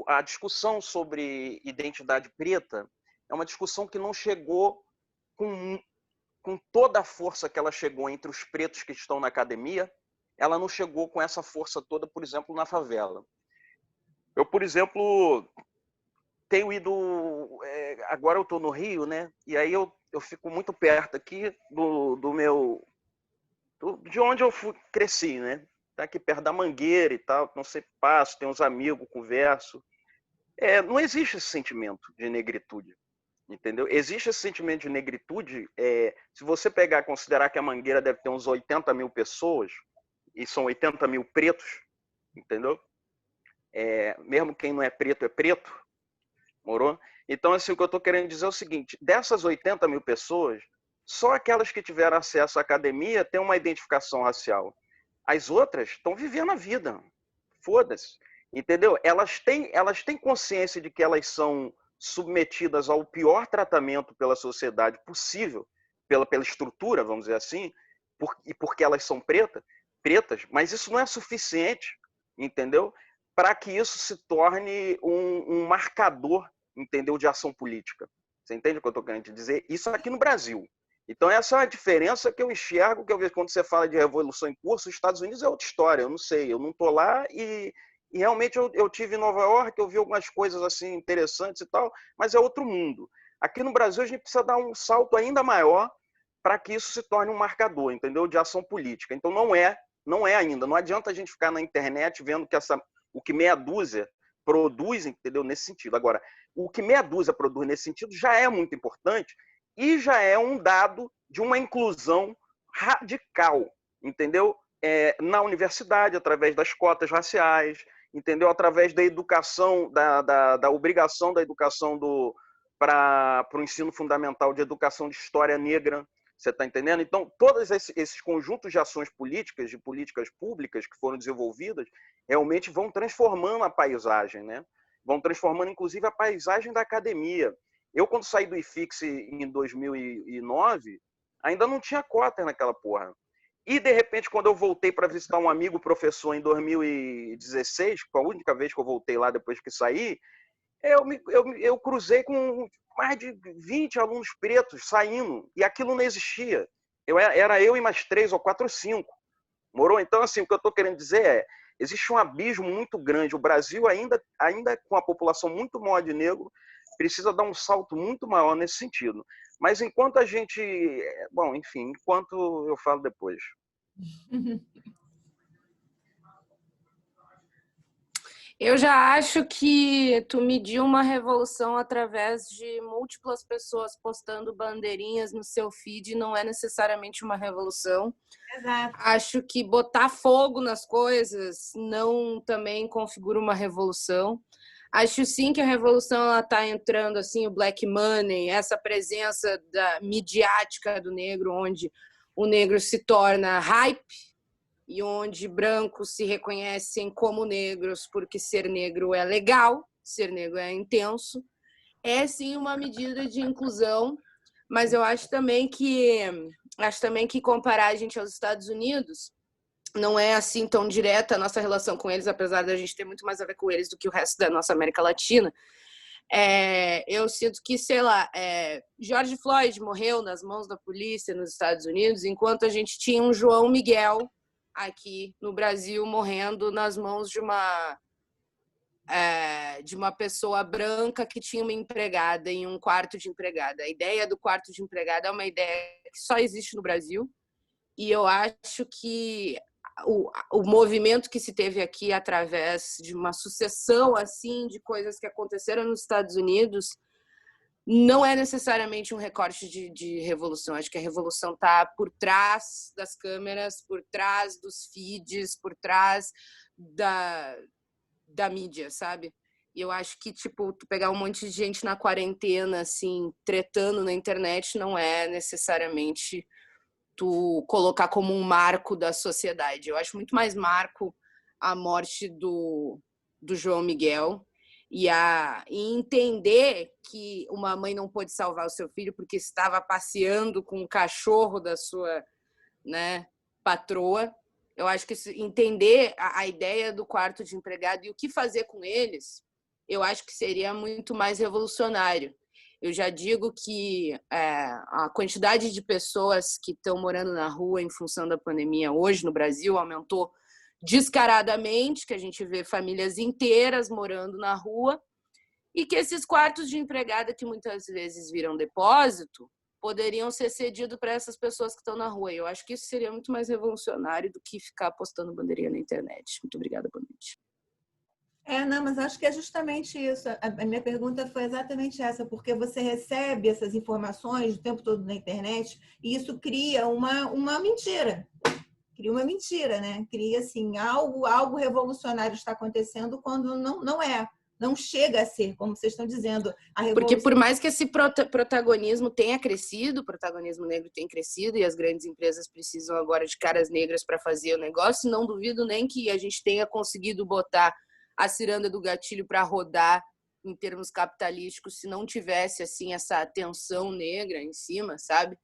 a discussão sobre identidade preta é uma discussão que não chegou com toda a força que ela chegou entre os pretos que estão na academia, ela não chegou com essa força toda, por exemplo, na favela. Eu, por exemplo, tenho ido... agora eu estou no Rio, né? E aí eu fico muito perto aqui de onde eu cresci, né? Tá aqui perto da Mangueira e tal, não sei, passo, tenho uns amigos, converso. Não existe esse sentimento de negritude, entendeu? Existe esse sentimento de negritude, se você pegar e considerar que a Mangueira deve ter uns 80 mil pessoas, e são 80 mil pretos, entendeu? Mesmo quem não é preto, morou? Então, assim, o que eu estou querendo dizer é o seguinte, dessas 80 mil pessoas, só aquelas que tiveram acesso à academia têm uma identificação racial. As outras estão vivendo a vida. Foda-se. Entendeu? Elas têm consciência de que elas são submetidas ao pior tratamento pela sociedade possível, pela estrutura, vamos dizer assim, porque elas são pretas, mas isso não é suficiente, entendeu? Para que isso se torne um marcador, entendeu, de ação política. Você entende o que eu estou querendo dizer? Isso aqui no Brasil. Então, essa é a diferença que eu enxergo, que eu vejo quando você fala de revolução em curso, os Estados Unidos é outra história, eu não sei, eu não estou lá e realmente eu tive em Nova York, eu vi algumas coisas assim interessantes e tal, mas é outro mundo. Aqui no Brasil a gente precisa dar um salto ainda maior para que isso se torne um marcador, entendeu, de ação política. Então não é ainda, não adianta a gente ficar na internet vendo que o que meia dúzia produz, entendeu, nesse sentido. Agora, o que meia dúzia produz nesse sentido já é muito importante, e já é um dado de uma inclusão radical, entendeu? Na universidade, através das cotas raciais, entendeu? Através da educação, da obrigação da educação para o ensino fundamental de educação de história negra, você está entendendo? Então, todos esses conjuntos de ações políticas, de políticas públicas que foram desenvolvidas, realmente vão transformando a paisagem, né? Vão transformando, inclusive, a paisagem da academia. Eu, quando saí do IFIX em 2009, ainda não tinha cota naquela porra. E, de repente, quando eu voltei para visitar um amigo professor em 2016, que foi a única vez que eu voltei lá depois que saí, eu cruzei com mais de 20 alunos pretos saindo, e aquilo não existia. Era eu e mais 3 ou 4 ou 5. Morou? Então, assim, o que eu estou querendo dizer existe um abismo muito grande. O Brasil, ainda com a população muito maior de negro, precisa dar um salto muito maior nesse sentido. Mas enquanto a gente... Bom, enfim, enquanto eu falo depois. Eu já acho que tu mediu uma revolução através de múltiplas pessoas postando bandeirinhas no seu feed não é necessariamente uma revolução. Exato. Acho que botar fogo nas coisas não também configura uma revolução. Acho sim que a revolução está entrando, assim, o black money, essa presença midiática do negro, onde o negro se torna hype e onde brancos se reconhecem como negros porque ser negro é legal, ser negro é intenso. É sim uma medida de inclusão, mas eu acho também que comparar a gente aos Estados Unidos, não é assim tão direta a nossa relação com eles, apesar da gente ter muito mais a ver com eles do que o resto da nossa América Latina. Eu sinto que, sei lá, George Floyd morreu nas mãos da polícia nos Estados Unidos, enquanto a gente tinha um João Miguel aqui no Brasil morrendo nas mãos de uma pessoa branca que tinha uma empregada em um quarto de empregada. A ideia do quarto de empregada é uma ideia que só existe no Brasil, e eu acho que o movimento que se teve aqui através de uma sucessão assim de coisas que aconteceram nos Estados Unidos não é necessariamente um recorte de revolução. Acho que a revolução está por trás das câmeras, por trás dos feeds, por trás da mídia, sabe? E eu acho que, tipo, tu pegar um monte de gente na quarentena, assim, tretando na internet, não é necessariamente tu colocar como um marco da sociedade. Eu acho muito mais marco a morte do João Miguel e entender que uma mãe não pôde salvar o seu filho porque estava passeando com o cachorro da sua, né, patroa. Eu acho que entender a ideia do quarto de empregado e o que fazer com eles, eu acho que seria muito mais revolucionário. Eu já digo que a quantidade de pessoas que estão morando na rua em função da pandemia hoje no Brasil aumentou descaradamente, que a gente vê famílias inteiras morando na rua, e que esses quartos de empregada que muitas vezes viram depósito poderiam ser cedidos para essas pessoas que estão na rua. Eu acho que isso seria muito mais revolucionário do que ficar postando bandeirinha na internet. Muito obrigada, boa noite. Não, mas acho que é justamente isso. A minha pergunta foi exatamente essa, porque você recebe essas informações o tempo todo na internet e isso cria uma mentira. Cria uma mentira, né? Cria, assim, algo revolucionário está acontecendo quando não é. Não chega a ser, como vocês estão dizendo. Porque por mais que esse protagonismo tenha crescido, o protagonismo negro tem crescido e as grandes empresas precisam agora de caras negras para fazer o negócio, não duvido nem que a gente tenha conseguido botar a ciranda do gatilho para rodar em termos capitalísticos se não tivesse assim essa atenção negra em cima, sabe?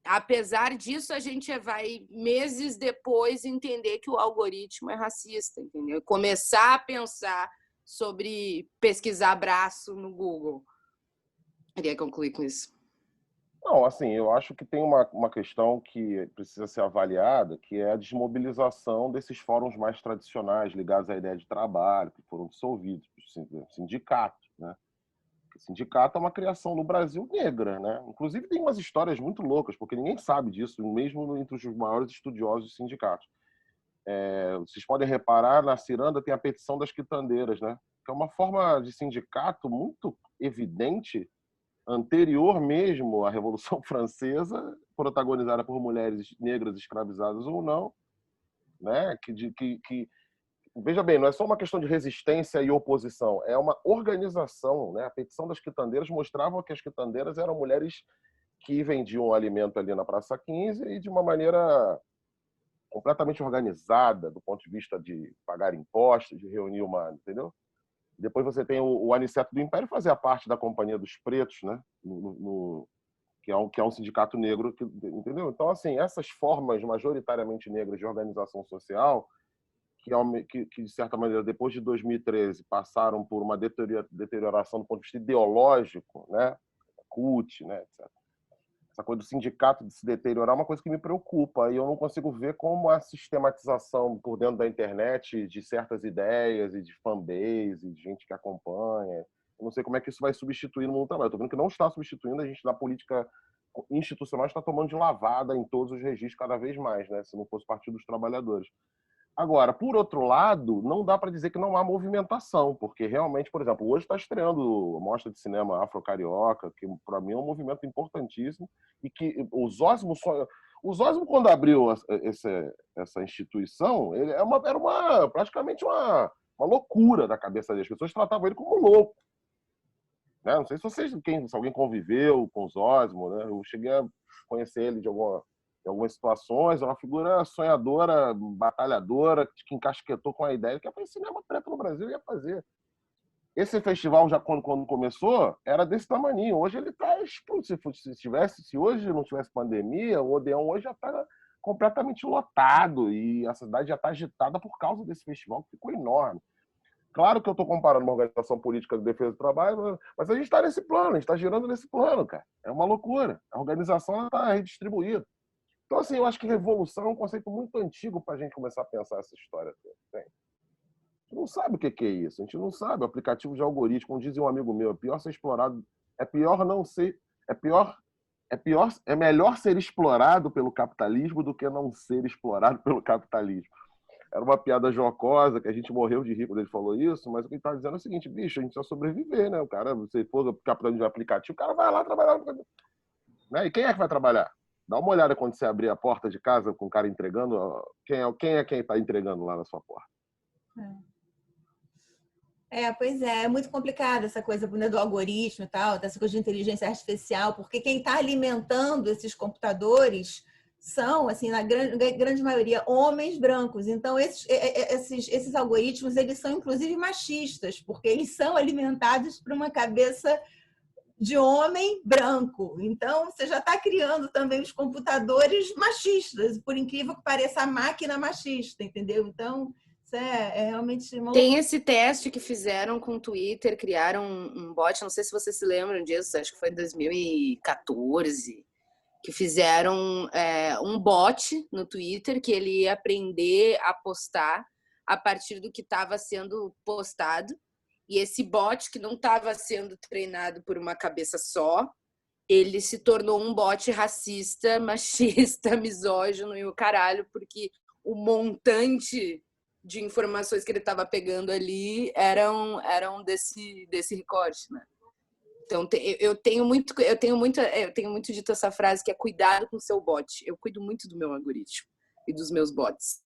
Apesar disso, a gente vai meses depois entender que o algoritmo é racista, entendeu? Começar a pensar sobre pesquisar braço no Google. Queria concluir com isso. Não, assim, eu acho que tem uma questão que precisa ser avaliada, que é a desmobilização desses fóruns mais tradicionais ligados à ideia de trabalho, que foram dissolvidos, sindicatos, né? O sindicato é uma criação no Brasil negra, né? Inclusive tem umas histórias muito loucas, porque ninguém sabe disso, mesmo entre os maiores estudiosos de sindicatos. Vocês podem reparar, na ciranda tem a petição das quitandeiras, né? Que é uma forma de sindicato muito evidente, anterior mesmo à Revolução Francesa, protagonizada por mulheres negras escravizadas ou não, né? Veja bem, não é só uma questão de resistência e oposição, é uma organização, né? A petição das quitandeiras mostrava que as quitandeiras eram mulheres que vendiam o alimento ali na Praça 15 e de uma maneira completamente organizada, do ponto de vista de pagar impostos, de reunir entendeu? Depois você tem o Aniceto do Império, fazia parte da Companhia dos Pretos, né? Que é um sindicato negro, entendeu? Então, assim, essas formas majoritariamente negras de organização social, que de certa maneira, depois de 2013, passaram por uma deterioração do ponto de vista ideológico, né? CUT, né? Etc. Essa coisa do sindicato de se deteriorar é uma coisa que me preocupa, e eu não consigo ver como a sistematização por dentro da internet de certas ideias e de fanbase, e de gente que acompanha. Eu não sei como é que isso vai substituir no mundo do trabalho. Estou vendo que não está substituindo, a gente na política institucional está tomando de lavada em todos os registros cada vez mais, né? Se não fosse o Partido dos Trabalhadores. Agora, por outro lado, não dá para dizer que não há movimentação, porque realmente, por exemplo, hoje está estreando a Mostra de Cinema Afro-Carioca, que para mim é um movimento importantíssimo, e que o Zósimo, quando abriu essa instituição, ele era praticamente uma loucura da cabeça dele. As pessoas tratavam ele como louco. Né? Não sei se alguém conviveu com o Zósimo, né? Eu cheguei a conhecer ele de algumas situações, é uma figura sonhadora, batalhadora, que encasquetou com a ideia que ia fazer cinema preto no Brasil, ia fazer. Esse festival, já quando começou, era desse tamanho. Hoje ele está explodindo. Se hoje não tivesse pandemia, o Odeon hoje já está completamente lotado e a cidade já está agitada por causa desse festival que ficou enorme. Claro que eu estou comparando uma organização política de defesa do trabalho, mas a gente está nesse plano, a gente está girando nesse plano, cara. É uma loucura. A organização está redistribuída. Então, assim, eu acho que revolução é um conceito muito antigo para a gente começar a pensar essa história. A gente não sabe o que é isso. A gente não sabe. O aplicativo de algoritmo, como dizia um amigo meu, é pior ser explorado. É pior não ser. É melhor ser explorado pelo capitalismo do que não ser explorado pelo capitalismo. Era uma piada jocosa, que a gente morreu de rir quando ele falou isso, mas o que ele está dizendo é o seguinte, bicho, a gente só sobreviver, né? O cara, você for capitalismo de aplicativo, o cara vai lá trabalhar. Né? E quem é que vai trabalhar? Dá uma olhada quando você abrir a porta de casa com o cara entregando. Quem está entregando lá na sua porta? Pois é muito complicado essa coisa do algoritmo e tal, dessa coisa de inteligência artificial, porque quem está alimentando esses computadores são, assim, na grande maioria, homens brancos. Então, esses algoritmos, eles são, inclusive, machistas, porque eles são alimentados por uma cabeça de homem branco. Então, você já está criando também os computadores machistas, por incrível que pareça, a máquina machista, entendeu? Então, isso é realmente uma... Tem esse teste que fizeram com o Twitter, criaram um bot, não sei se vocês se lembram disso, acho que foi em 2014, que fizeram um bot no Twitter que ele ia aprender a postar a partir do que estava sendo postado. E esse bot, que não estava sendo treinado por uma cabeça só, ele se tornou um bot racista, machista, misógino e o caralho, porque o montante de informações que ele estava pegando ali eram desse recorte, né? Então, eu tenho muito dito essa frase que é cuidado com o seu bot. Eu cuido muito do meu algoritmo e dos meus bots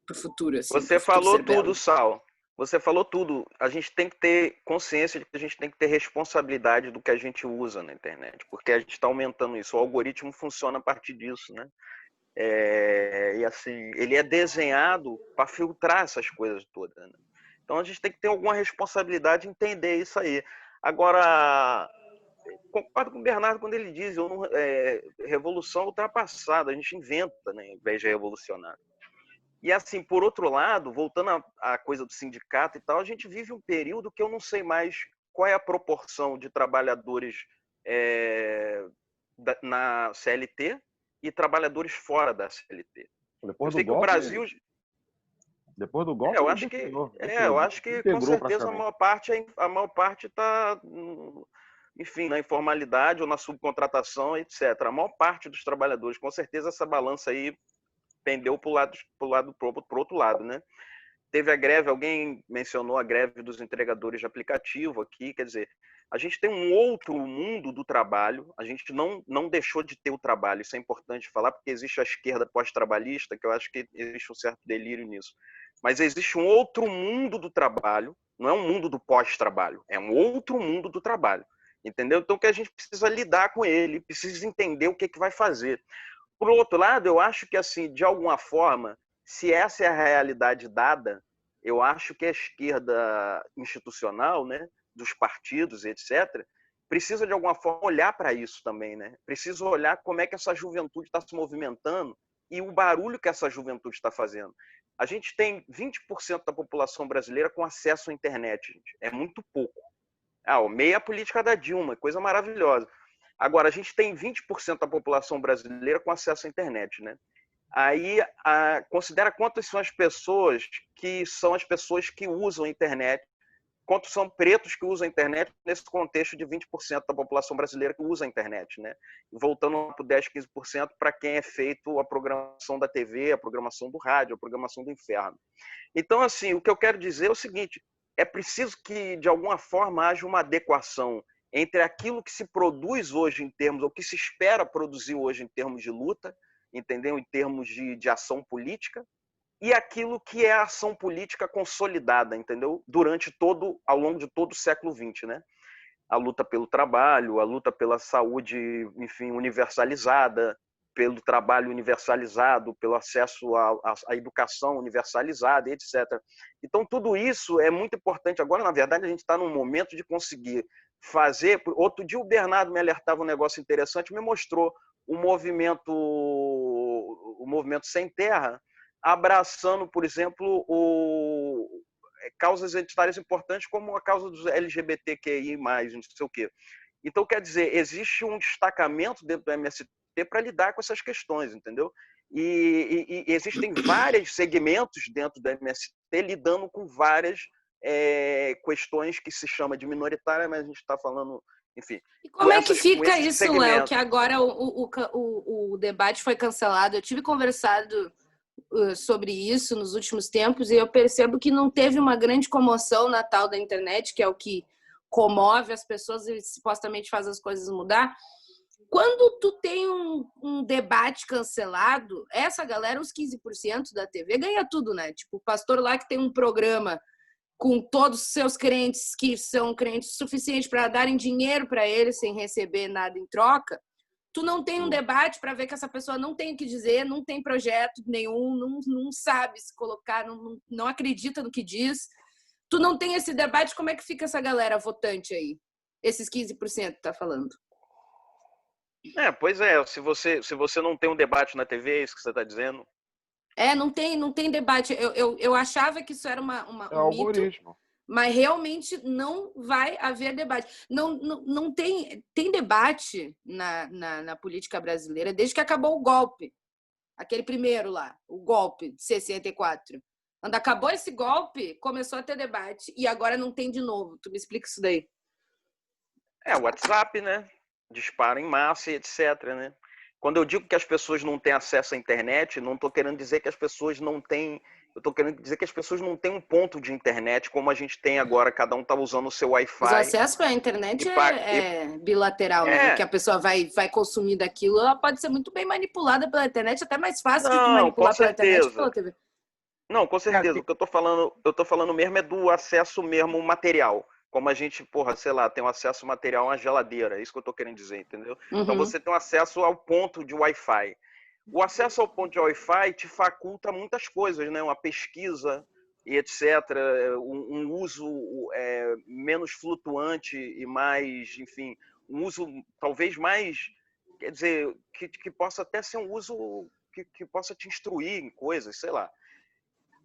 para o futuro. Assim, você falou tudo, Sal. Você falou tudo. A gente tem que ter consciência de que a gente tem que ter responsabilidade do que a gente usa na internet, porque a gente está aumentando isso. O algoritmo funciona a partir disso, né? E assim, ele é desenhado para filtrar essas coisas todas, né? Então a gente tem que ter alguma responsabilidade em entender isso aí. Agora, concordo com o Bernardo quando ele diz revolução ultrapassada, a gente inventa, né, ao invés de revolucionar. E assim, por outro lado, voltando à coisa do sindicato e tal, a gente vive um período que eu não sei mais qual é a proporção de trabalhadores na CLT e trabalhadores fora da CLT. Depois do golpe, depois do golpe, eu acho que com certeza a maior parte está, enfim, na informalidade ou na subcontratação, etc. A maior parte dos trabalhadores, com certeza essa balança aí pendeu para o outro lado, né? Teve a greve, alguém mencionou a greve dos entregadores de aplicativo aqui, quer dizer, a gente tem um outro mundo do trabalho, a gente não deixou de ter o trabalho, isso é importante falar, porque existe a esquerda pós-trabalhista, que eu acho que existe um certo delírio nisso, mas existe um outro mundo do trabalho, não é um mundo do pós-trabalho, é um outro mundo do trabalho, entendeu? Então que a gente precisa lidar com ele, precisa entender o que vai fazer. Por outro lado, eu acho que, assim, de alguma forma, se essa é a realidade dada, eu acho que a esquerda institucional, né, dos partidos, etc., precisa, de alguma forma, olhar para isso também, né? Precisa olhar como é que essa juventude está se movimentando e o barulho que essa juventude está fazendo. A gente tem 20% da população brasileira com acesso à internet, gente. É muito pouco. Meia política da Dilma, coisa maravilhosa. Agora, a gente tem 20% da população brasileira com acesso à internet, né? Aí, considera quantas são as pessoas que usam a internet, quantos são pretos que usam a internet nesse contexto de 20% da população brasileira que usa a internet, né? Voltando para 10, 15% para quem é feito a programação da TV, a programação do rádio, a programação do inferno. Então, assim, o que eu quero dizer é o seguinte, é preciso que, de alguma forma, haja uma adequação entre aquilo que se produz hoje em termos, ou que se espera produzir hoje em termos de luta, entendeu? Em termos de ação política, e aquilo que é a ação política consolidada, entendeu? Ao longo de todo o século XX, né? A luta pelo trabalho, a luta pela saúde, enfim, universalizada, pelo trabalho universalizado, pelo acesso à educação universalizada, etc. Então, tudo isso é muito importante. Agora, na verdade, a gente está num momento de conseguir fazer... Outro dia o Bernardo me alertava um negócio interessante, me mostrou o movimento sem terra abraçando, por exemplo, causas identitárias importantes como a causa dos LGBTQI+, não sei o quê. Então, quer dizer, existe um destacamento dentro do MST para lidar com essas questões, entendeu? E existem vários segmentos dentro do MST lidando com várias questões que se chama de minoritária, mas a gente está falando, enfim. E como é que fica isso, Léo, que agora o debate foi cancelado? Eu tive conversado sobre isso nos últimos tempos e eu percebo que não teve uma grande comoção na tal da internet, que é o que comove as pessoas e supostamente faz as coisas mudar. Quando tu tem um debate cancelado, essa galera, os 15% da TV, ganha tudo, né? Tipo, o pastor lá que tem um programa com todos os seus crentes que são crentes suficientes para darem dinheiro para ele sem receber nada em troca, tu não tem um debate para ver que essa pessoa não tem o que dizer, não tem projeto nenhum, não sabe se colocar, não acredita no que diz. Tu não tem esse debate, como é que fica essa galera votante aí? Esses 15% que tá falando. Pois é, se você não tem um debate na TV, é isso que você está dizendo? Não tem debate. Eu achava que isso era um algoritmo. Mito, mas realmente não vai haver debate. Não tem debate na política brasileira desde que acabou o golpe. Aquele primeiro lá, o golpe de 64. Quando acabou esse golpe, começou a ter debate e agora não tem de novo. Tu me explica isso daí. O WhatsApp, né? Dispara em massa e etc, né? Quando eu digo que as pessoas não têm acesso à internet, não estou querendo dizer que as pessoas não têm... Eu estou querendo dizer que as pessoas não têm um ponto de internet como a gente tem agora, cada um está usando o seu Wi-Fi. O acesso para a internet é bilateral, né? Que a pessoa vai consumir daquilo, ela pode ser muito bem manipulada pela internet, até mais fácil do que manipular pela internet e pela TV. Não, com certeza. O que eu tô falando mesmo é do acesso mesmo material. Como a gente, sei lá, tem um acesso material a uma geladeira. É isso que eu tô querendo dizer, entendeu? Uhum. Então você tem um acesso ao ponto de Wi-Fi. O acesso ao ponto de Wi-Fi te faculta muitas coisas, né? Uma pesquisa e etc. Um uso menos flutuante e mais, enfim, um uso talvez mais, quer dizer, que possa até ser um uso que possa te instruir em coisas, sei lá.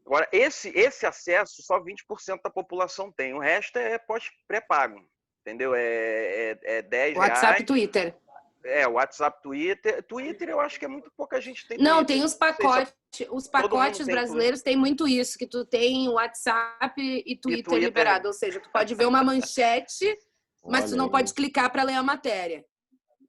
Agora, esse acesso só 20% da população tem. O resto é pré-pago, entendeu? É 10 WhatsApp, reais. Twitter. WhatsApp, Twitter. Twitter eu acho que é muito pouca gente tem. Não, Twitter. Tem os pacotes. Os pacotes brasileiros têm muito isso, que tu tem WhatsApp e Twitter liberado. Ou seja, tu pode ver uma manchete, mas tu não pode clicar para ler a matéria.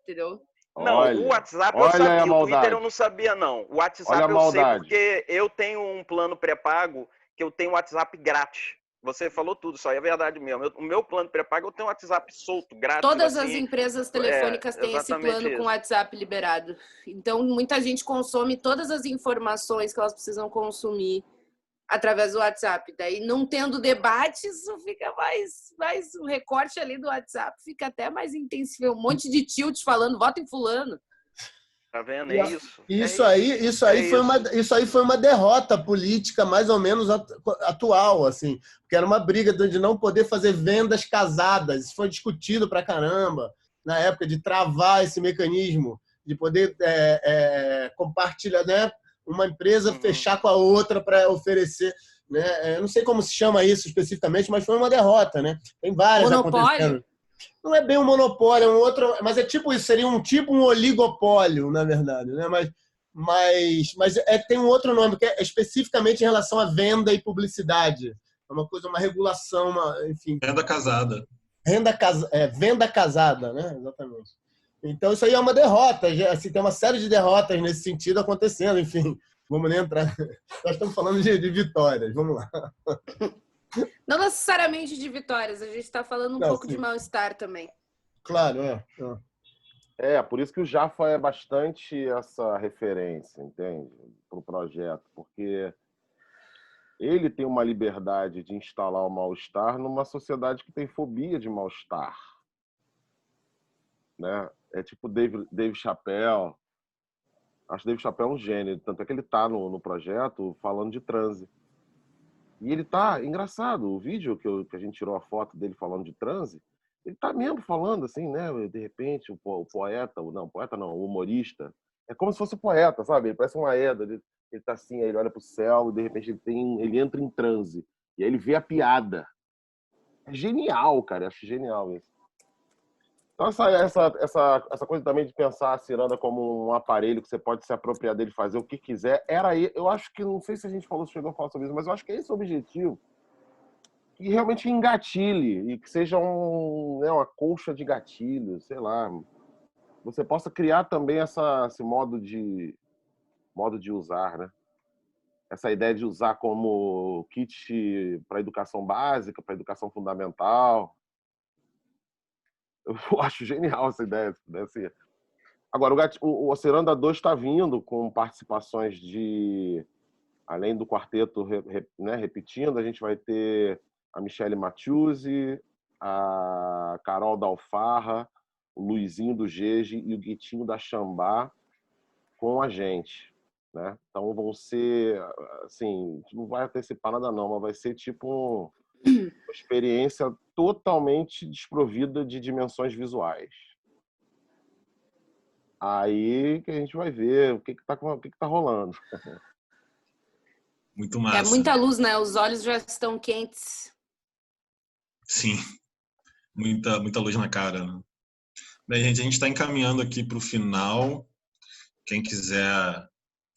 Entendeu? Não, o WhatsApp eu sabia, o Twitter eu não sabia, não. O WhatsApp eu sei porque eu tenho um plano pré-pago que eu tenho WhatsApp grátis. Você falou tudo, isso aí é verdade mesmo. O meu plano pré-pago eu tenho WhatsApp solto, grátis. Todas as empresas telefônicas têm esse plano com WhatsApp liberado. Então, muita gente consome todas as informações que elas precisam consumir através do WhatsApp. Daí, não tendo debate, isso fica mais o recorte ali do WhatsApp fica até mais intensivo. Um monte de tilt falando, vota em fulano. Tá vendo? Isso aí foi uma derrota política mais ou menos atual, assim, porque era uma briga de não poder fazer vendas casadas. Isso foi discutido pra caramba na época de travar esse mecanismo, de poder compartilhar, né? Uma empresa fechar com a outra para oferecer, né? Eu não sei como se chama isso especificamente, mas foi uma derrota, né? Tem várias acontecendo. Não é bem um monopólio, é um outro, mas é tipo isso, seria um oligopólio, na verdade, né? Mas tem um outro nome que é especificamente em relação à venda e publicidade. É uma coisa, uma regulação, enfim. Venda casada. Venda casada, né? Exatamente. Então, isso aí é uma derrota. Assim, tem uma série de derrotas nesse sentido acontecendo. Enfim, vamos nem entrar. Nós estamos falando de vitórias. Vamos lá. Não necessariamente de vitórias. A gente está falando um pouco de mal-estar também. Claro, por isso que o Jaffa é bastante essa referência, entende? Para o projeto. Porque ele tem uma liberdade de instalar o mal-estar numa sociedade que tem fobia de mal-estar. Né? É tipo Dave Chappelle. Acho que Dave Chappelle é um gênio. Tanto é que ele está no projeto falando de transe. E ele tá engraçado. O vídeo que a gente tirou a foto dele falando de transe, Ele tá mesmo falando assim, né? De repente, o poeta, o humorista, é como se fosse o poeta, sabe? Ele parece uma Eda, ele tá assim, aí ele olha pro céu e de repente ele entra em transe. E aí ele vê a piada. É genial, cara. Eu acho genial isso. Então, essa coisa também de pensar a ciranda como um aparelho que você pode se apropriar dele, fazer o que quiser, eu acho que, não sei se a gente chegou a falar sobre isso, mas eu acho que é esse o objetivo. Que realmente engatilhe e que seja uma colcha de gatilho, sei lá. Você possa criar também esse modo de usar, né? Essa ideia de usar como kit para educação básica, para educação fundamental. Eu acho genial essa ideia. Assim. Agora, o Ciranda 2 está vindo com participações além do quarteto, né, repetindo, a gente vai ter a Michele Mathiuzzi, a Carol da Alfarra, o Luizinho do Gege e o Guitinho da Xambá com a gente. Né? Então vão ser, assim, não vai antecipar nada não, mas vai ser tipo uma experiência totalmente desprovida de dimensões visuais. Aí que a gente vai ver o que tá rolando. Muito massa. É muita luz, né? Os olhos já estão quentes. Sim, muita luz na cara. Né? Bem, gente, a gente está encaminhando aqui para o final. Quem quiser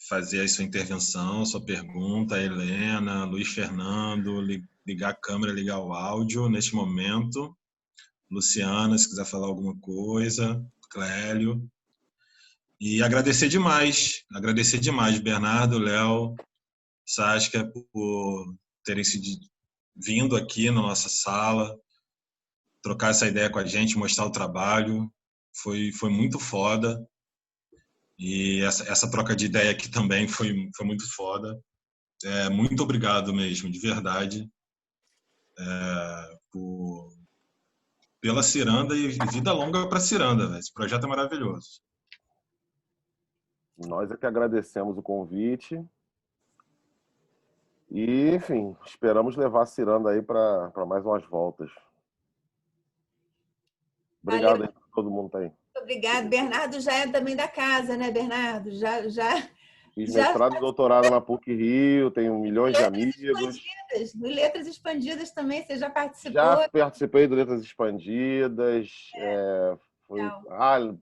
fazer a sua intervenção, sua pergunta, a Helena, Luiz Fernando, ligar a câmera, ligar o áudio neste momento. Luciana, se quiser falar alguma coisa, Clélio. E agradecer demais, Bernardo, Léo, Saskia, por terem vindo aqui na nossa sala, trocar essa ideia com a gente, mostrar o trabalho. Foi muito foda. E essa troca de ideia aqui também foi muito foda. Muito obrigado mesmo, de verdade, pela Ciranda e vida longa para a Ciranda. Véio. Esse projeto é maravilhoso. Nós é que agradecemos o convite. E, enfim, esperamos levar a Ciranda aí para mais umas voltas. Obrigado aí para todo mundo aí. Obrigado. Bernardo já é também da casa, né, Bernardo? Fiz mestrado e doutorado na PUC-Rio, tenho milhões de amigos. No Letras Expandidas também, você já participou? Já participei do Letras Expandidas. Foi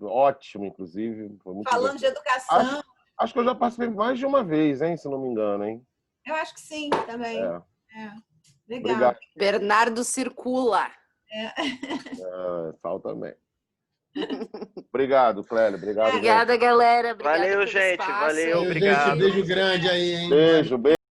ótimo, inclusive. Foi muito Falando divertido. de educação. Acho que eu já participei mais de uma vez, hein, se não me engano, hein? Eu acho que sim, também. Legal. Obrigado. Bernardo circula. Sal também. Obrigado, Clélia. Obrigado. Obrigada, galera. Valeu, gente. Valeu, obrigado. Beijo grande aí, hein? Beijo.